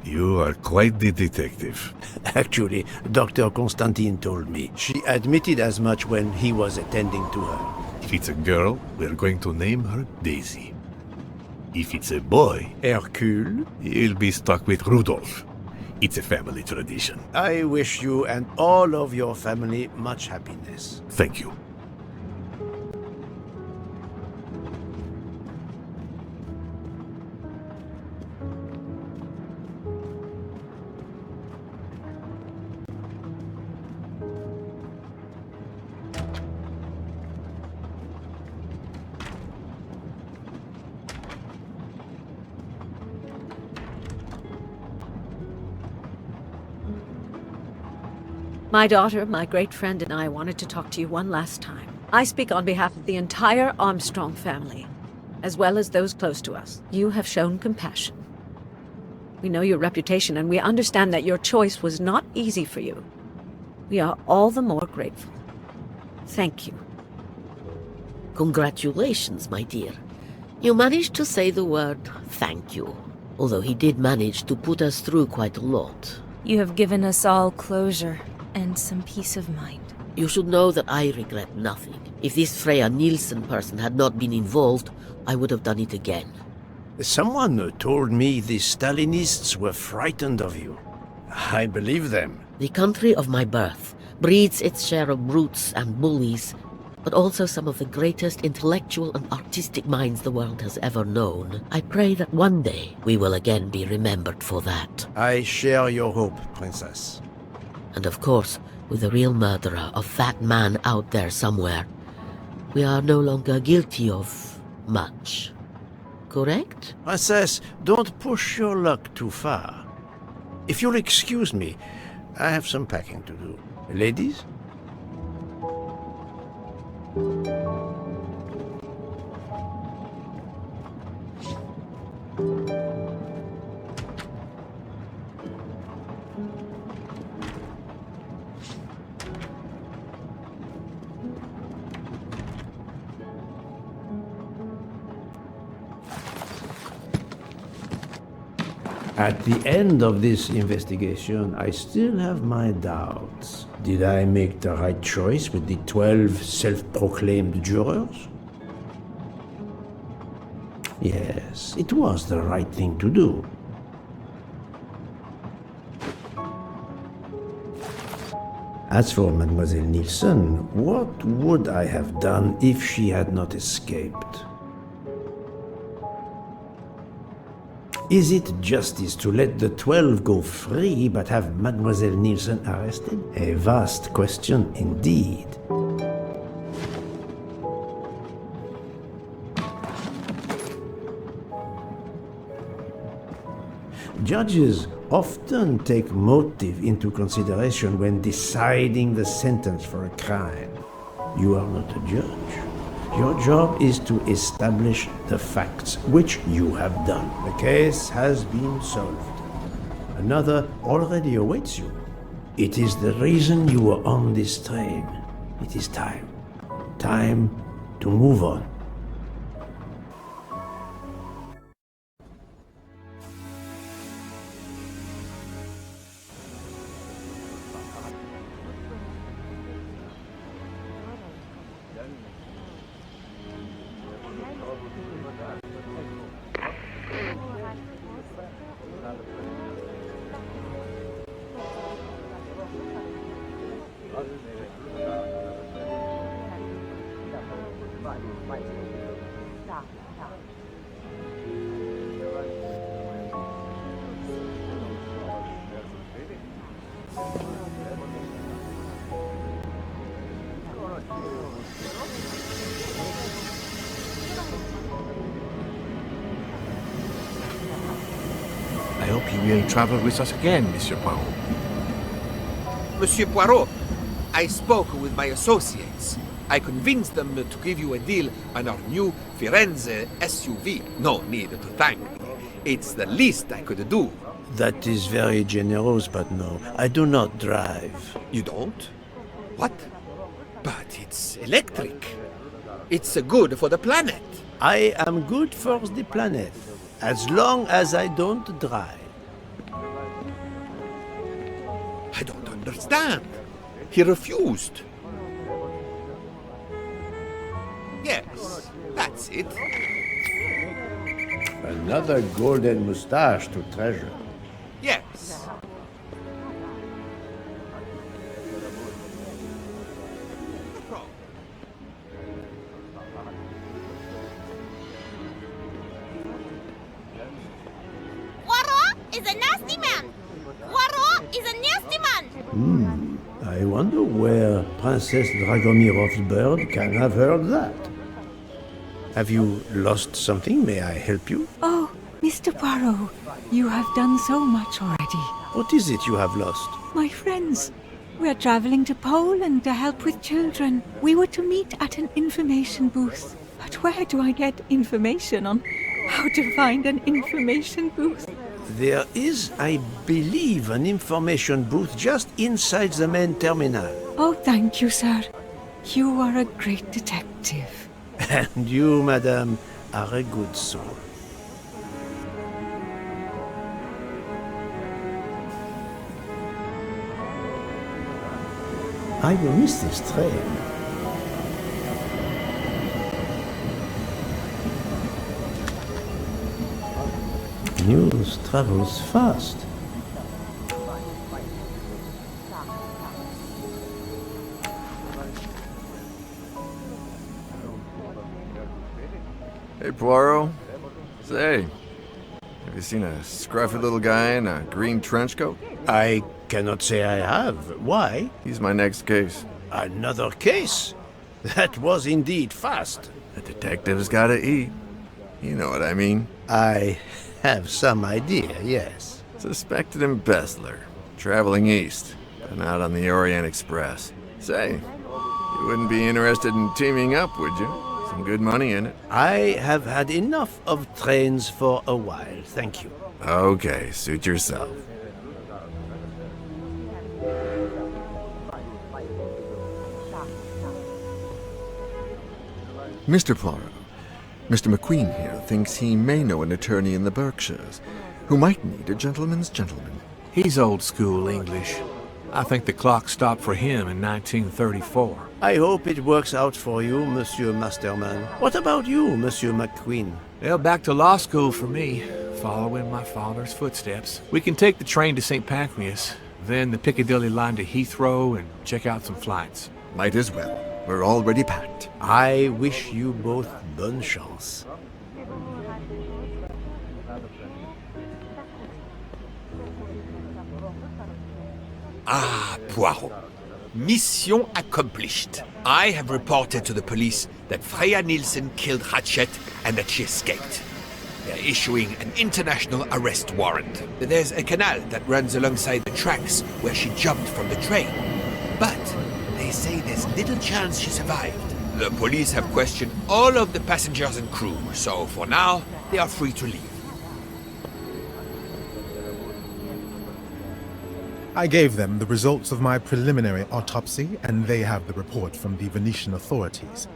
You are quite the detective. Actually, Dr. Constantine told me. She admitted as much when he was attending to her. If it's a girl, we're going to name her Daisy. If it's a boy, Hercule, he'll be stuck with Rudolph. It's a family tradition. I wish you and all of your family much happiness. Thank you. My daughter, my great friend, and I wanted to talk to you one last time. I speak on behalf of the entire Armstrong family, as well as those close to us. You have shown compassion. We know your reputation, and we understand that your choice was not easy for you. We are all the more grateful. Thank you. Congratulations, my dear. You managed to say the word thank you, although he did manage to put us through quite a lot. You have given us all closure and some peace of mind. You should know that I regret nothing. If this Freya Nielsen person had not been involved, I would have done it again. Someone told me the Stalinists were frightened of you. I believe them. The country of my birth breeds its share of brutes and bullies, but also some of the greatest intellectual and artistic minds the world has ever known. I pray that one day we will again be remembered for that. I share your hope, Princess. And of course, with the real murderer of that man out there somewhere, we are no longer guilty of much. Correct? Princess, don't push your luck too far. If you'll excuse me, I have some packing to do. Ladies? At the end of this investigation, I still have my doubts. Did I make the right choice with the 12 self-proclaimed jurors? Yes, it was the right thing to do. As for Mademoiselle Nielsen, what would I have done if she had not escaped? Is it justice to let the 12 go free but have Mademoiselle Nielsen arrested? A vast question indeed. Judges often take motive into consideration when deciding the sentence for a crime. You are not a judge. Your job is to establish the facts, which you have done. The case has been solved. Another already awaits you. It is the reason you were on this train. It is time. Time to move on. I hope you will travel with us again, Monsieur Poirot. Monsieur Poirot, I spoke with my associates. I convinced them to give you a deal on our new Firenze SUV. No need to thank me. It's the least I could do. That is very generous, but no, I do not drive. You don't? What? But it's electric. It's good for the planet. I am good for the planet, as long as I don't drive. I don't understand. He refused. Yes, that's it. Another golden moustache to treasure. Yes. Poirot is a nasty man! Poirot is a nasty man! I wonder where Princess Dragomirov's bird can have heard that. Have you lost something? May I help you? Oh, Mr. Poirot, you have done so much already. What is it you have lost? My friends, we're traveling to Poland to help with children. We were to meet at an information booth. But where do I get information on how to find an information booth? There is, I believe, an information booth just inside the main terminal. Oh, thank you, sir. You are a great detective. And you, madame, are a good soul. I will miss this train. News travels fast. Poirot? Say, have you seen a scruffy little guy in a green trench coat? I cannot say I have. Why? He's my next case. Another case? That was indeed fast. The detective's gotta eat. You know what I mean. I have some idea, yes. Suspected embezzler, traveling east, and out on the Orient Express. Say, you wouldn't be interested in teaming up, would you? Some good money in it. I have had enough of trains for a while, thank you. Okay, suit yourself. Mr. Poirot, Mr. McQueen here thinks he may know an attorney in the Berkshires who might need a gentleman's gentleman. He's old school English. I think the clock stopped for him in 1934. I hope it works out for you, Monsieur Masterman. What about you, Monsieur McQueen? Well, back to law school for me, following my father's footsteps. We can take the train to St. Pancras, then the Piccadilly line to Heathrow and check out some flights. Might as well. We're already packed. I wish you both bonne chance. Ah, Poirot. Mission accomplished. I have reported to the police that Freya Nielsen killed Hatchet and that she escaped. They're issuing an international arrest warrant. There's a canal that runs alongside the tracks where she jumped from the train. But they say there's little chance she survived. The police have questioned all of the passengers and crew, so for now, they are free to leave. I gave them the results of my preliminary autopsy, and they have the report from the Venetian authorities.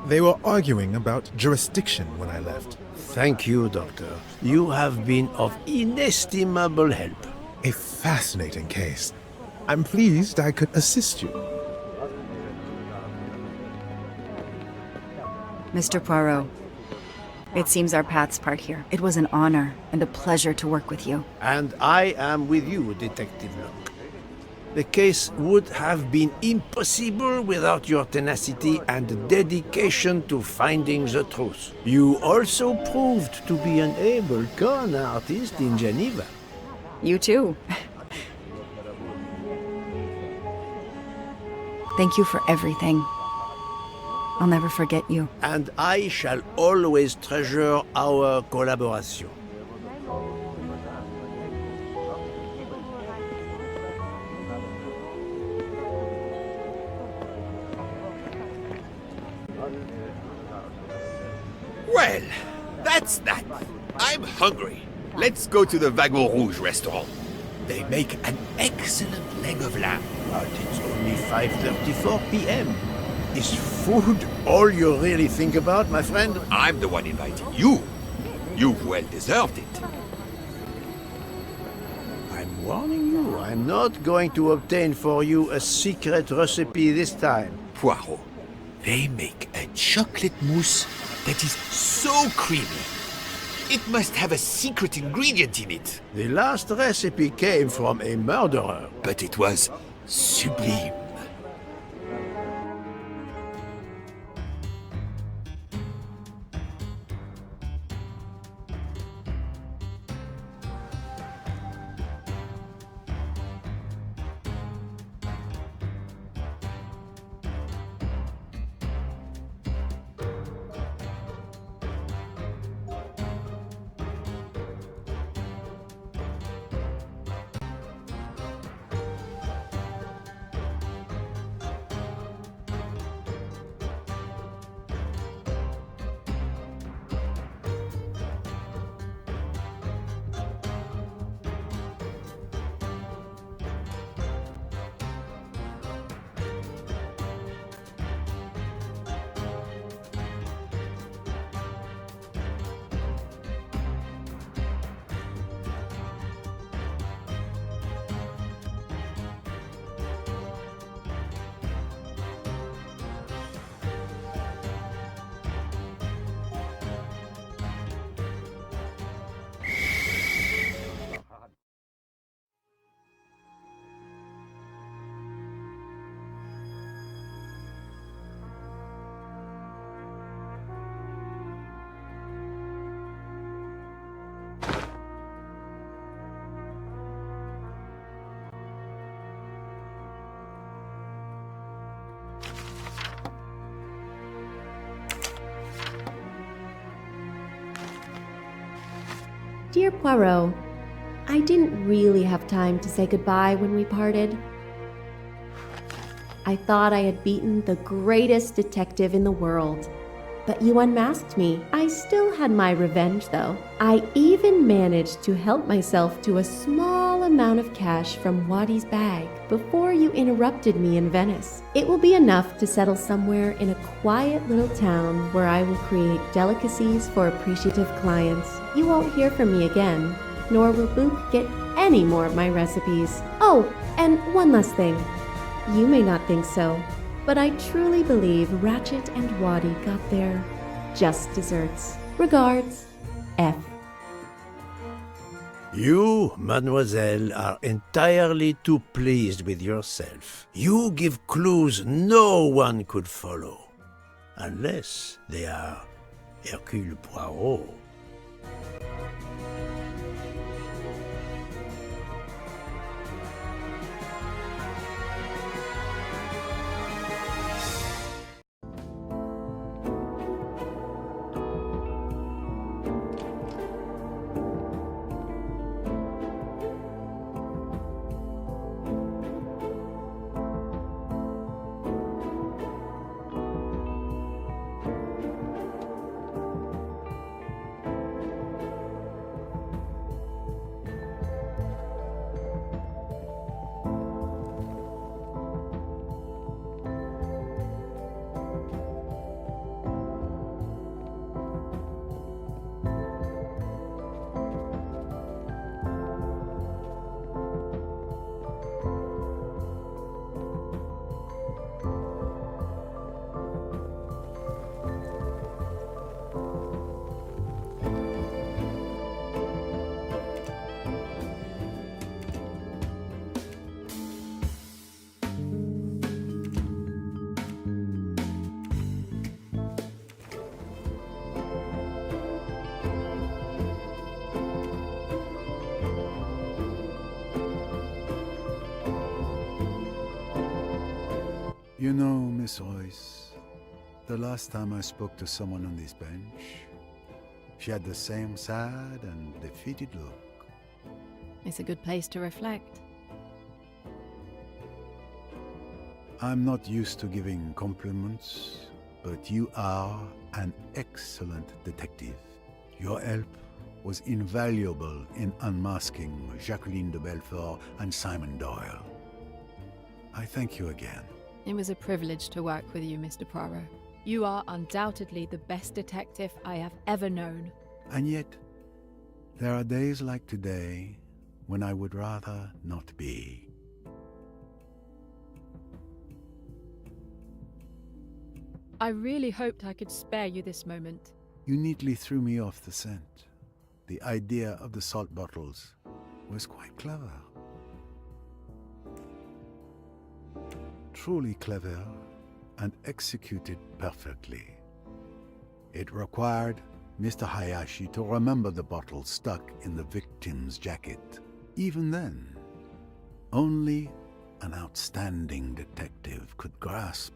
They were arguing about jurisdiction when I left. Thank you, Doctor. You have been of inestimable help. A fascinating case. I'm pleased I could assist you. Mr. Poirot, it seems our paths part here. It was an honor and a pleasure to work with you. And I am with you, Detective Locke. The case would have been impossible without your tenacity and dedication to finding the truth. You also proved to be an able con artist in Geneva. You too. Thank you for everything. I'll never forget you. And I shall always treasure our collaboration. Well, that's that. I'm hungry. Let's go to the Wagon Rouge restaurant. They make an excellent leg of lamb. But it's only 5:34 p.m. Is food all you really think about, my friend? I'm the one inviting you. You've well deserved it. I'm warning you, I'm not going to obtain for you a secret recipe this time. Poirot, they make a chocolate mousse that is so creamy. It must have a secret ingredient in it. The last recipe came from a murderer. But it was sublime. Dear Poirot, I didn't really have time to say goodbye when we parted. I thought I had beaten the greatest detective in the world. But you unmasked me. I still had my revenge, though. I even managed to help myself to a small amount of cash from Waddy's bag before you interrupted me in Venice. It will be enough to settle somewhere in a quiet little town where I will create delicacies for appreciative clients. You won't hear from me again, nor will Book get any more of my recipes. Oh, and one last thing. You may not think so, but I truly believe Ratchet and Waddy got their just desserts. Regards, F. You, mademoiselle, are entirely too pleased with yourself. You give clues no one could follow, unless they are Hercule Poirot. You know, Miss Royce, the last time I spoke to someone on this bench, she had the same sad and defeated look. It's a good place to reflect. I'm not used to giving compliments, but you are an excellent detective. Your help was invaluable in unmasking Jacqueline de Belfort and Simon Doyle. I thank you again. It was a privilege to work with you, Mr. Poirot. You are undoubtedly the best detective I have ever known. And yet, there are days like today when I would rather not be. I really hoped I could spare you this moment. You neatly threw me off the scent. The idea of the salt bottles was quite clever. Truly clever and executed perfectly. It required Mr. Hayashi to remember the bottle stuck in the victim's jacket. Even then, only an outstanding detective could grasp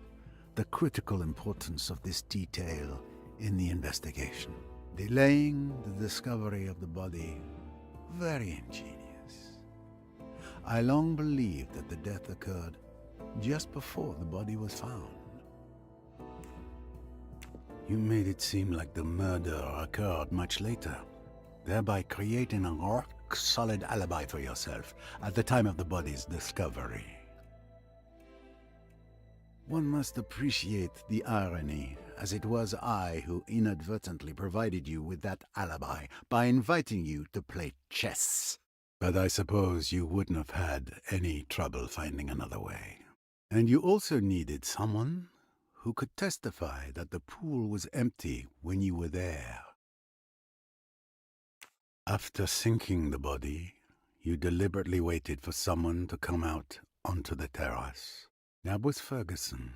the critical importance of this detail in the investigation. Delaying the discovery of the body, very ingenious. I long believed that the death occurred just before the body was found. You made it seem like the murder occurred much later, thereby creating a rock-solid alibi for yourself at the time of the body's discovery. One must appreciate the irony, as it was I who inadvertently provided you with that alibi by inviting you to play chess. But I suppose you wouldn't have had any trouble finding another way. And you also needed someone who could testify that the pool was empty when you were there. After sinking the body, you deliberately waited for someone to come out onto the terrace. That was Ferguson.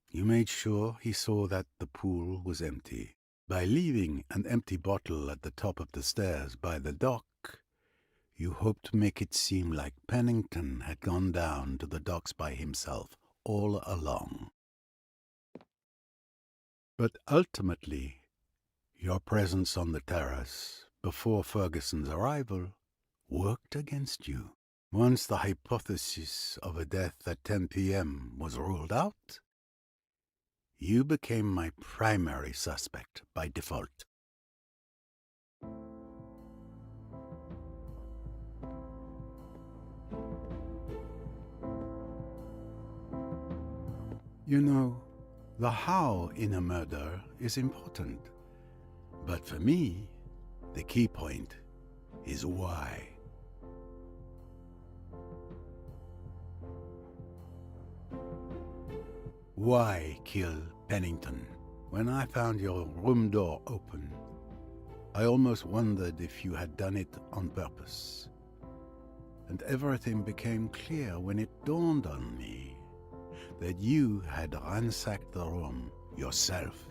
You made sure he saw that the pool was empty. By leaving an empty bottle at the top of the stairs by the dock, you hoped to make it seem like Pennington had gone down to the docks by himself all along. But ultimately, your presence on the terrace before Ferguson's arrival, worked against you. Once the hypothesis of a death at 10 p.m. was ruled out, you became my primary suspect by default. You know, the how in a murder is important. But for me, the key point is why. Why kill Pennington? When I found your room door open, I almost wondered if you had done it on purpose. And everything became clear when it dawned on me that you had ransacked the room yourself.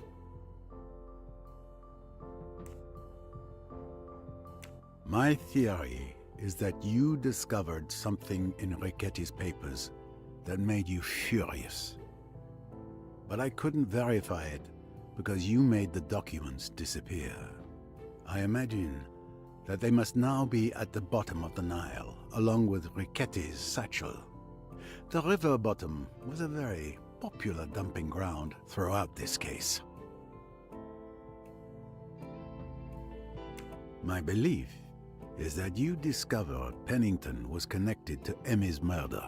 My theory is that you discovered something in Ricchetti's papers that made you furious. But I couldn't verify it because you made the documents disappear. I imagine that they must now be at the bottom of the Nile, along with Ricchetti's satchel. The river bottom was a very popular dumping ground throughout this case. My belief is that you discovered Pennington was connected to Emmy's murder.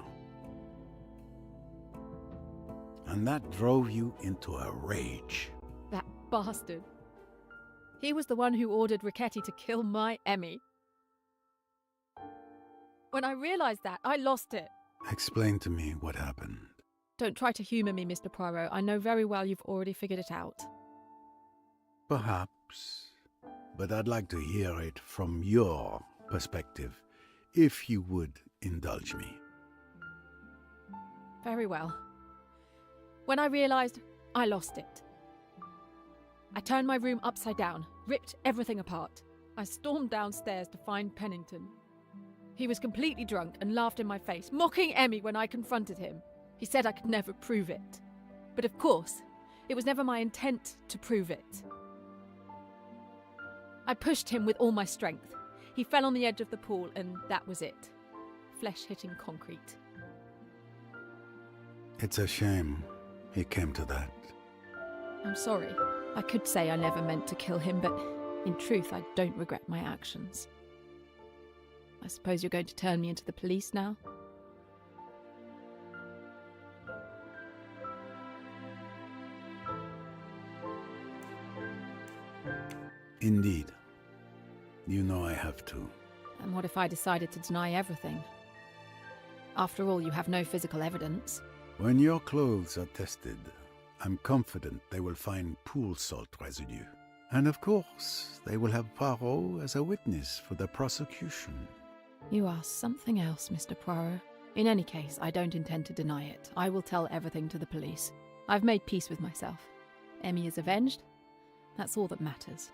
And that drove you into a rage. That bastard. He was the one who ordered Ricchetti to kill my Emmy. When I realized that, I lost it. Explain to me what happened. Don't try to humor me, Mr. Poirot. I know very well you've already figured it out. Perhaps, but I'd like to hear it from your perspective, if you would indulge me. Very well. When I realized, I lost it. I turned my room upside down, ripped everything apart. I stormed downstairs to find Pennington. He was completely drunk and laughed in my face, mocking Emmy when I confronted him. He said I could never prove it. But of course, it was never my intent to prove it. I pushed him with all my strength. He fell on the edge of the pool and that was it. Flesh hitting concrete. It's a shame it came to that. I'm sorry. I could say I never meant to kill him, but in truth, I don't regret my actions. I suppose you're going to turn me into the police now? Indeed. You know I have to. And what if I decided to deny everything? After all, you have no physical evidence. When your clothes are tested, I'm confident they will find pool salt residue. And of course, they will have Poirot as a witness for the prosecution. You are something else, Mr. Poirot. In any case, I don't intend to deny it. I will tell everything to the police. I've made peace with myself. Emmy is avenged. That's all that matters.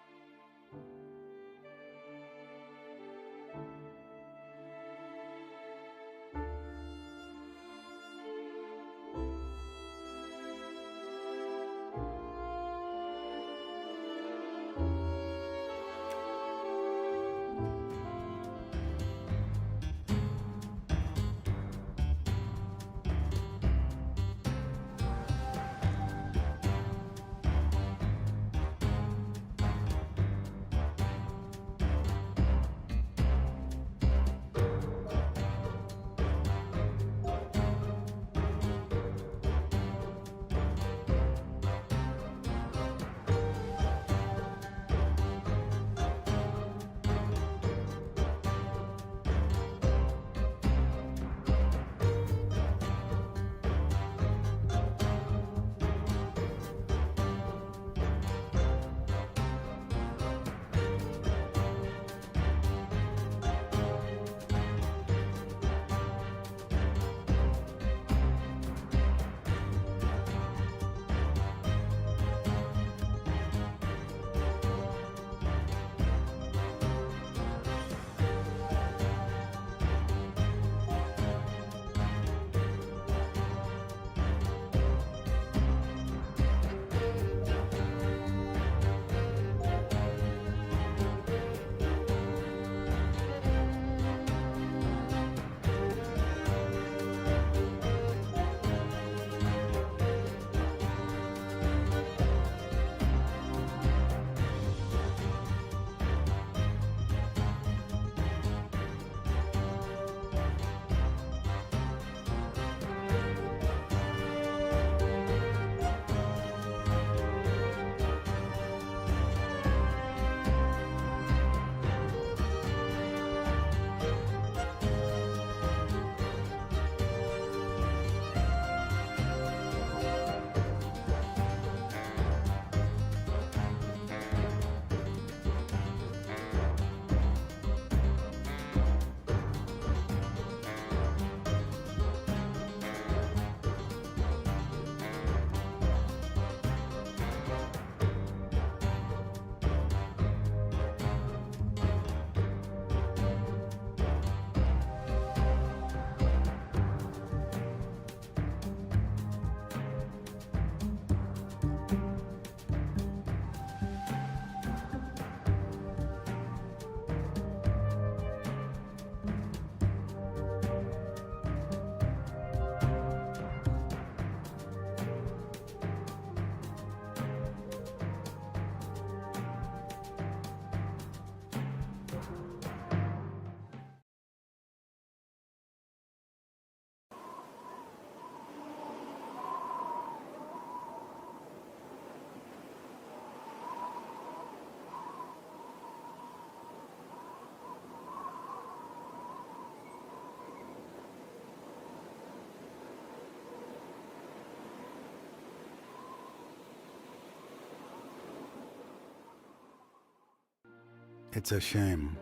It's a shame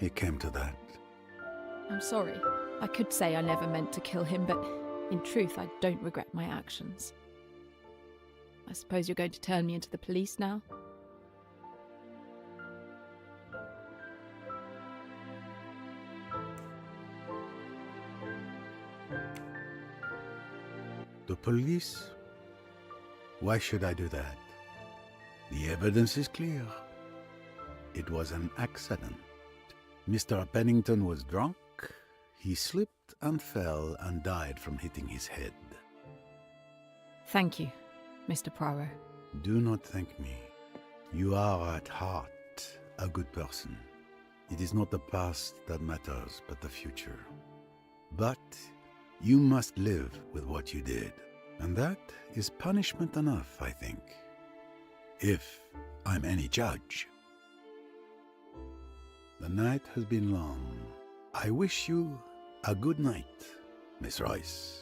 it came to that. I'm sorry. I could say I never meant to kill him, but in truth, I don't regret my actions. I suppose you're going to turn me into the police now? The police? Why should I do that? The evidence is clear. It was an accident. Mr. Pennington was drunk. He slipped and fell and died from hitting his head. Thank you, Mr. Poirot. Do not thank me. You are at heart a good person. It is not the past that matters, but the future. But you must live with what you did. And that is punishment enough, I think. If I'm any judge. The night has been long. I wish you a good night, Miss Royce.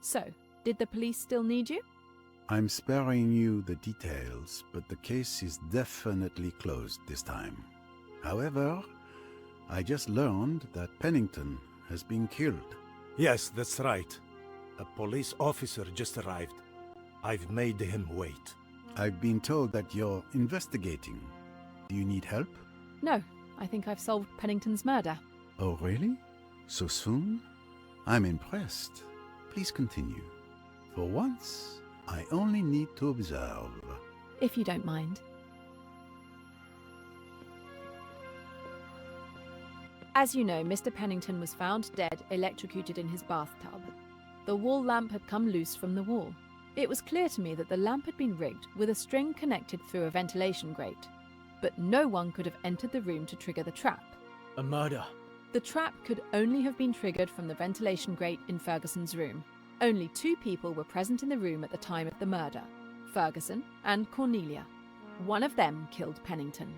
So, did the police still need you? I'm sparing you the details, but the case is definitely closed this time. However, I just learned that Pennington has been killed. Yes, that's right. A police officer just arrived. I've made him wait. I've been told that you're investigating. Do you need help? No, I think I've solved Pennington's murder. Oh, really? So soon? I'm impressed. Please continue. For once, I only need to observe. If you don't mind. As you know, Mr. Pennington was found dead, electrocuted in his bathtub. The wall lamp had come loose from the wall. It was clear to me that the lamp had been rigged with a string connected through a ventilation grate. But no one could have entered the room to trigger the trap. A murder. The trap could only have been triggered from the ventilation grate in Ferguson's room. Only 2 people were present in the room at the time of the murder, Ferguson and Cornelia. One of them killed Pennington.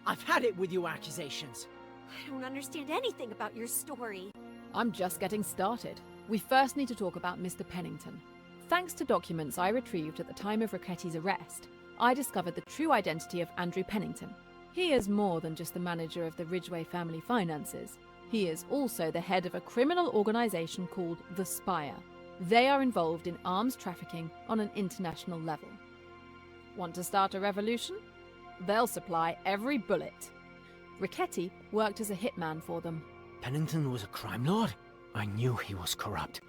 I've had it with your accusations. I don't understand anything about your story. I'm just getting started. We first need to talk about Mr. Pennington. Thanks to documents I retrieved at the time of Ricchetti's arrest, I discovered the true identity of Andrew Pennington. He is more than just the manager of the Ridgway family finances. He is also the head of a criminal organization called The Spire. They are involved in arms trafficking on an international level. Want to start a revolution? they'll supply every bullet. Richetti worked as a hitman for them. Pennington was a crime lord? I knew he was corrupt,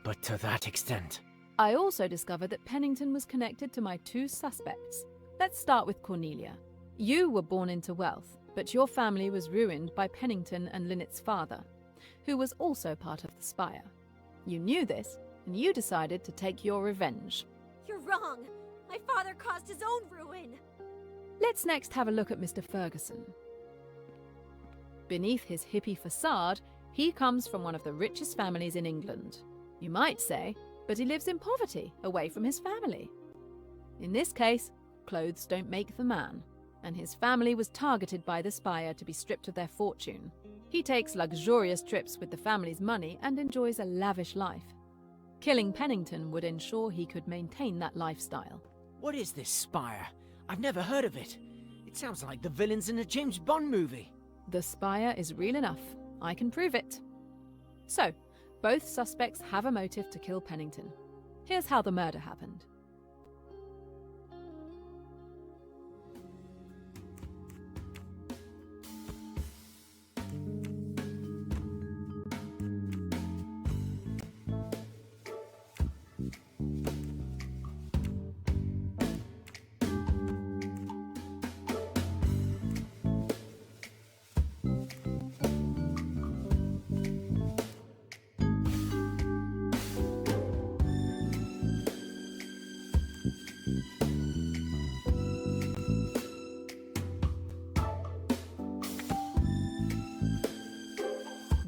but to that extent. I also discovered that Pennington was connected to my 2 suspects. Let's start with Cornelia. You were born into wealth, but your family was ruined by Pennington and Lynette's father, who was also part of the Spire. You knew this, and you decided to take your revenge. You're wrong. My father caused his own ruin. Let's next have a look at Mr. Ferguson. Beneath his hippie facade, he comes from one of the richest families in England. You might say, but he lives in poverty, away from his family. In this case, clothes don't make the man, and his family was targeted by the Spire to be stripped of their fortune. He takes luxurious trips with the family's money and enjoys a lavish life. Killing Pennington would ensure he could maintain that lifestyle. What is this Spire? I've never heard of it. It sounds like the villains in a James Bond movie. The Spire is real enough. I can prove it. So, both suspects have a motive to kill Pennington. Here's how the murder happened.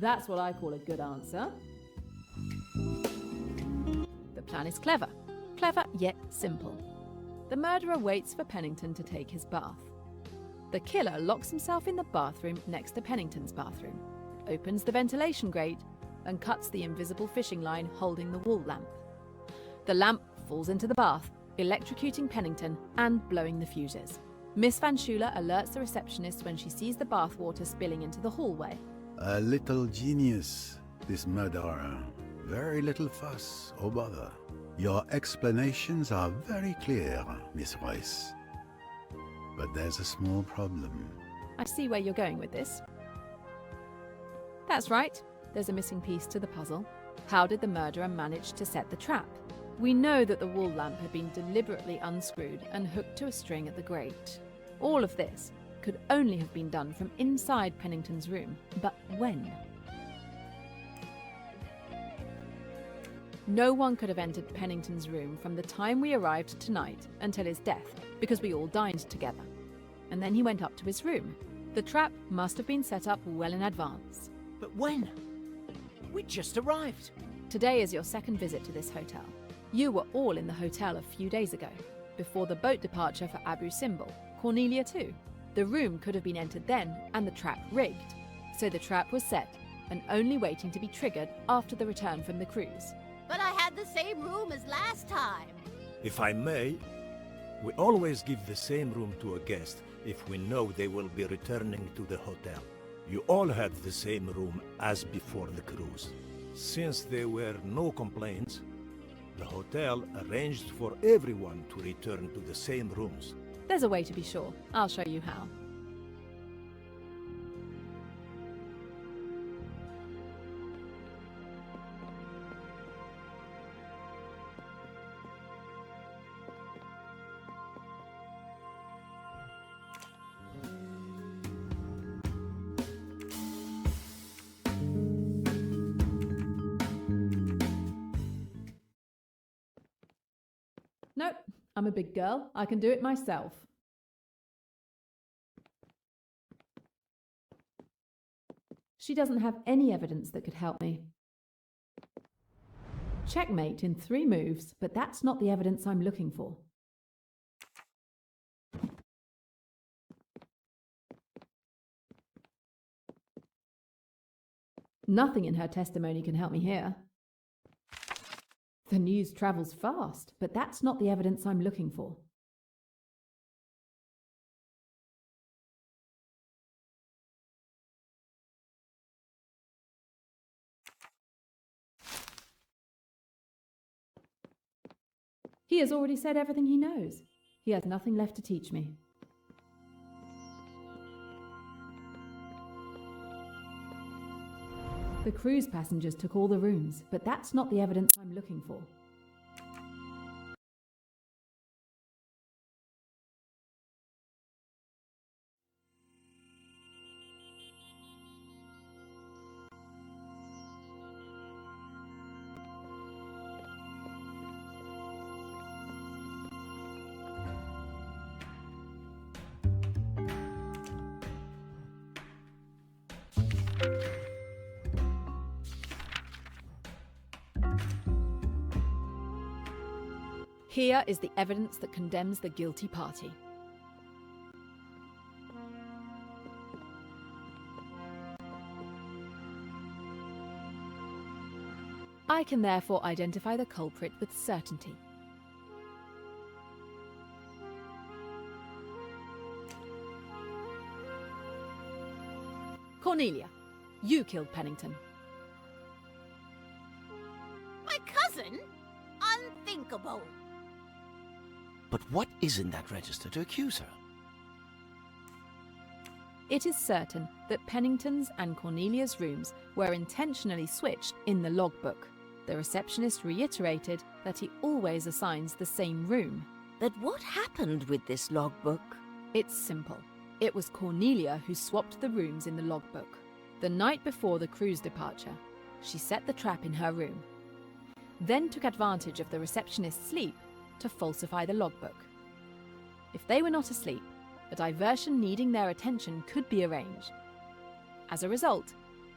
That's what I call a good answer. The plan is clever. Clever yet simple. The murderer waits for Pennington to take his bath. The killer locks himself in the bathroom next to Pennington's bathroom, opens the ventilation grate, and cuts the invisible fishing line holding the wall lamp. The lamp falls into the bath, electrocuting Pennington and blowing the fuses. Miss Van Schuyler alerts the receptionist when she sees the bathwater spilling into the hallway. A little genius, this murderer. Very little fuss or bother. Your explanations are very clear, Miss Royce. But there's a small problem. I see where you're going with this. That's right. There's a missing piece to the puzzle. How did the murderer manage to set the trap? We know that the wall lamp had been deliberately unscrewed and hooked to a string at the grate. All of this could only have been done from inside Pennington's room. But when? No one could have entered Pennington's room from the time we arrived tonight until his death, because we all dined together. And then he went up to his room. The trap must have been set up well in advance. But when? We just arrived. Today is your second visit to this hotel. You were all in the hotel a few days ago, before the boat departure for Abu Simbel, Cornelia too. The room could have been entered then, and the trap rigged. So the trap was set, and only waiting to be triggered after the return from the cruise. But I had the same room as last time. If I may, we always give the same room to a guest if we know they will be returning to the hotel. You all had the same room as before the cruise. Since there were no complaints, the hotel arranged for everyone to return to the same rooms. There's a way to be sure. I'll show you how. Nope, I'm a big girl. I can do it myself. She doesn't have any evidence that could help me. Checkmate in 3 moves, but that's not the evidence I'm looking for. Nothing in her testimony can help me here. The news travels fast, but that's not the evidence I'm looking for. He has already said everything he knows. He has nothing left to teach me. The cruise passengers took all the rooms, but that's not the evidence I'm looking for. Here is the evidence that condemns the guilty party. I can therefore identify the culprit with certainty. Cornelia, you killed Pennington. My cousin? Unthinkable. But what is in that register to accuse her? It is certain that Pennington's and Cornelia's rooms were intentionally switched in the logbook. The receptionist reiterated that he always assigns the same room. But what happened with this logbook? It's simple. It was Cornelia who swapped the rooms in the logbook. The night before the cruise departure, she set the trap in her room, then took advantage of the receptionist's sleep to falsify the logbook. If they were not asleep, a diversion needing their attention could be arranged. As a result,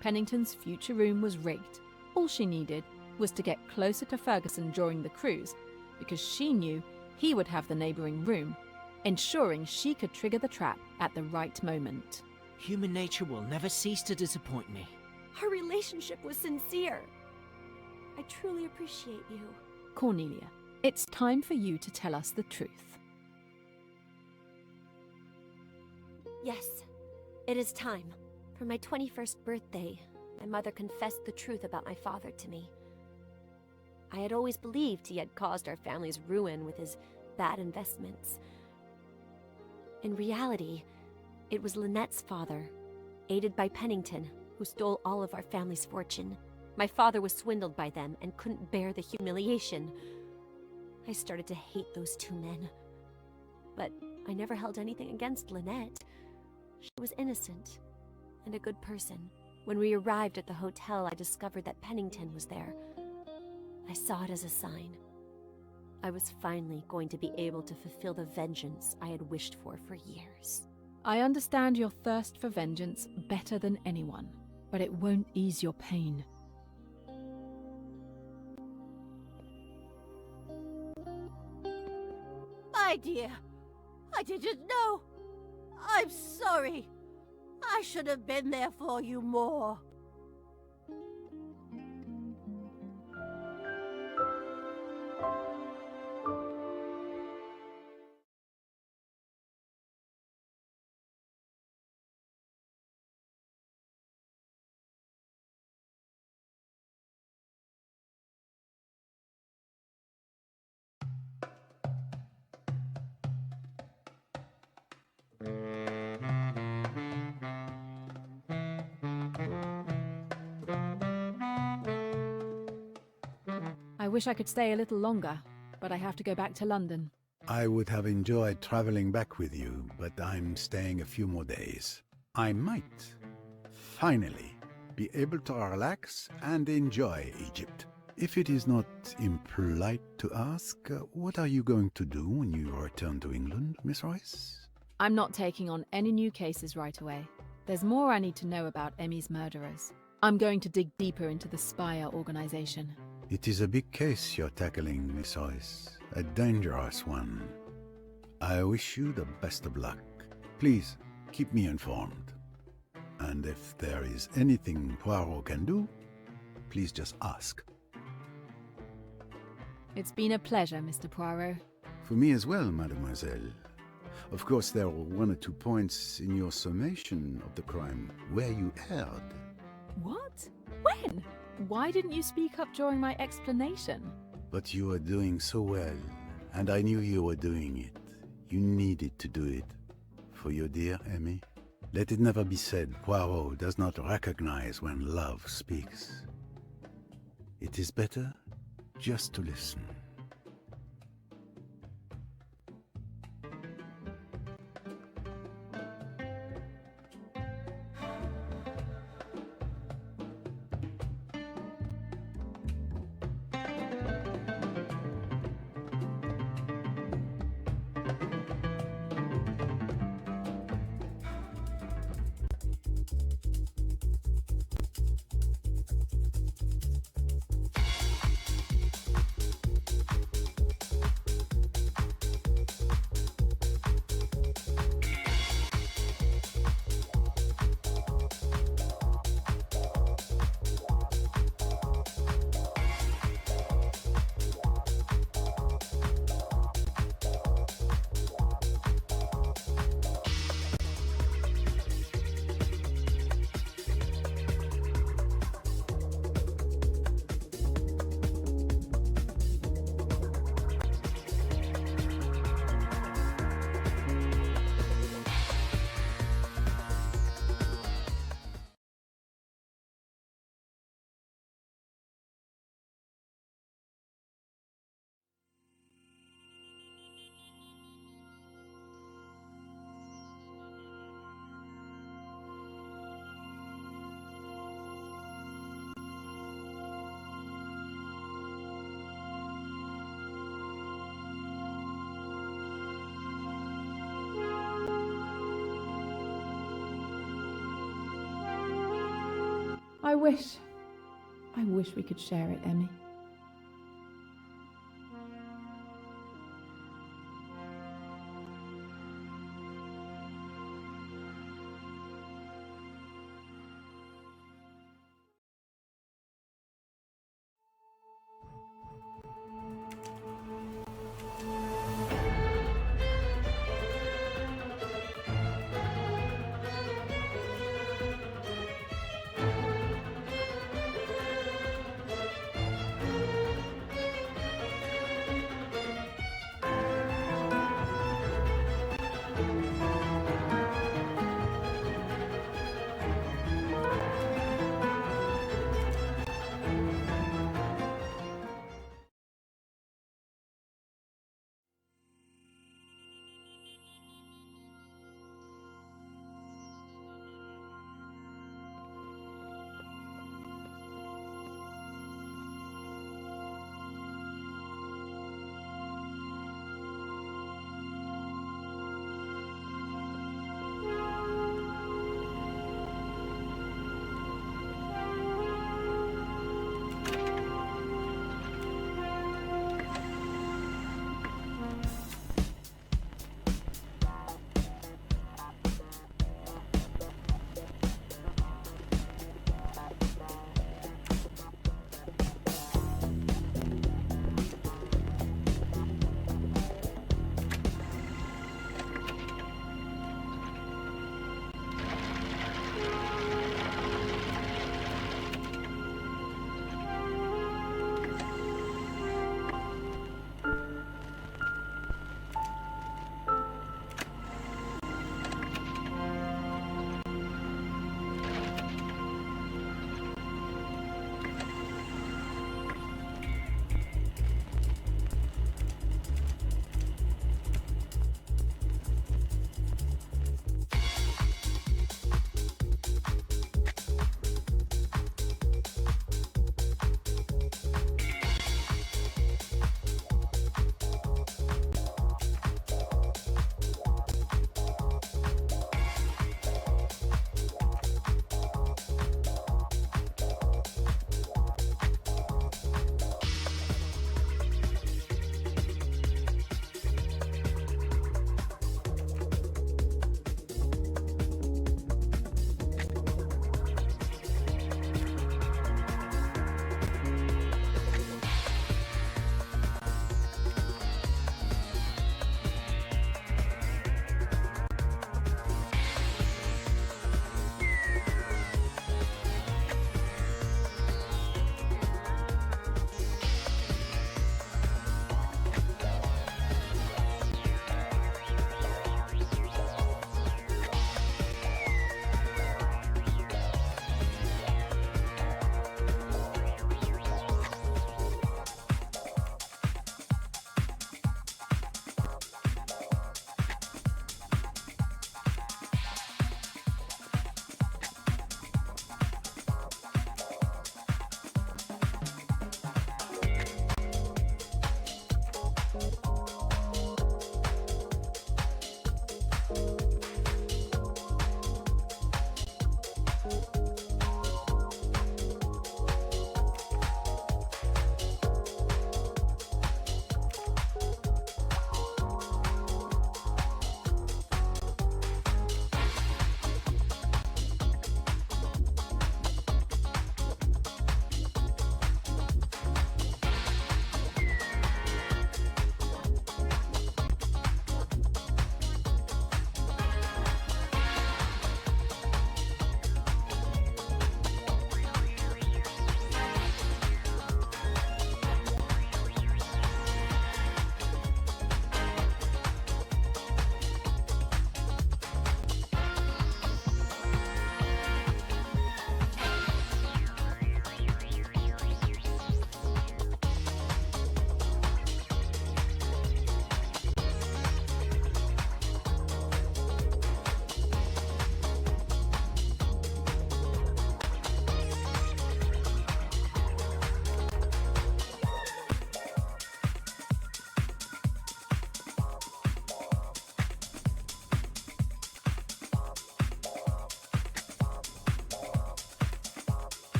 Pennington's future room was rigged. All she needed was to get closer to Ferguson during the cruise, because she knew he would have the neighbouring room, ensuring she could trigger the trap at the right moment. Human nature will never cease to disappoint me. Our relationship was sincere. I truly appreciate you. Cornelia, it's time for you to tell us the truth. Yes, it is time. For my 21st birthday, my mother confessed the truth about my father to me. I had always believed he had caused our family's ruin with his bad investments. In reality, it was Lynette's father, aided by Pennington, who stole all of our family's fortune. My father was swindled by them and couldn't bear the humiliation. I started to hate those two men. But I never held anything against Lynette. She was innocent and a good person. When we arrived at the hotel, I discovered that Pennington was there. I saw it as a sign. I was finally going to be able to fulfill the vengeance I had wished for years. I understand your thirst for vengeance better than anyone, but it won't ease your pain. My dear, I didn't know. I'm sorry. I should have been there for you more. I wish I could stay a little longer, but I have to go back to London. I would have enjoyed traveling back with you, but I'm staying a few more days. I might, finally, be able to relax and enjoy Egypt. If it is not impolite to ask, what are you going to do when you return to England, Miss Royce? I'm not taking on any new cases right away. There's more I need to know about Emmy's murderers. I'm going to dig deeper into the Spire organization. It is a big case you're tackling, Miss Royce. A dangerous one. I wish you the best of luck. Please, keep me informed. And if there is anything Poirot can do, please just ask. It's been a pleasure, Mr. Poirot. For me as well, mademoiselle. Of course, there were 1 or 2 points in your summation of the crime where you erred. What? When? Why didn't you speak up during my explanation? But you were doing so well, and I knew you were doing it. You needed to do it. For your dear Emmy. Let it never be said Poirot does not recognize when love speaks. It is better just to listen. I wish we could share it, Emmy.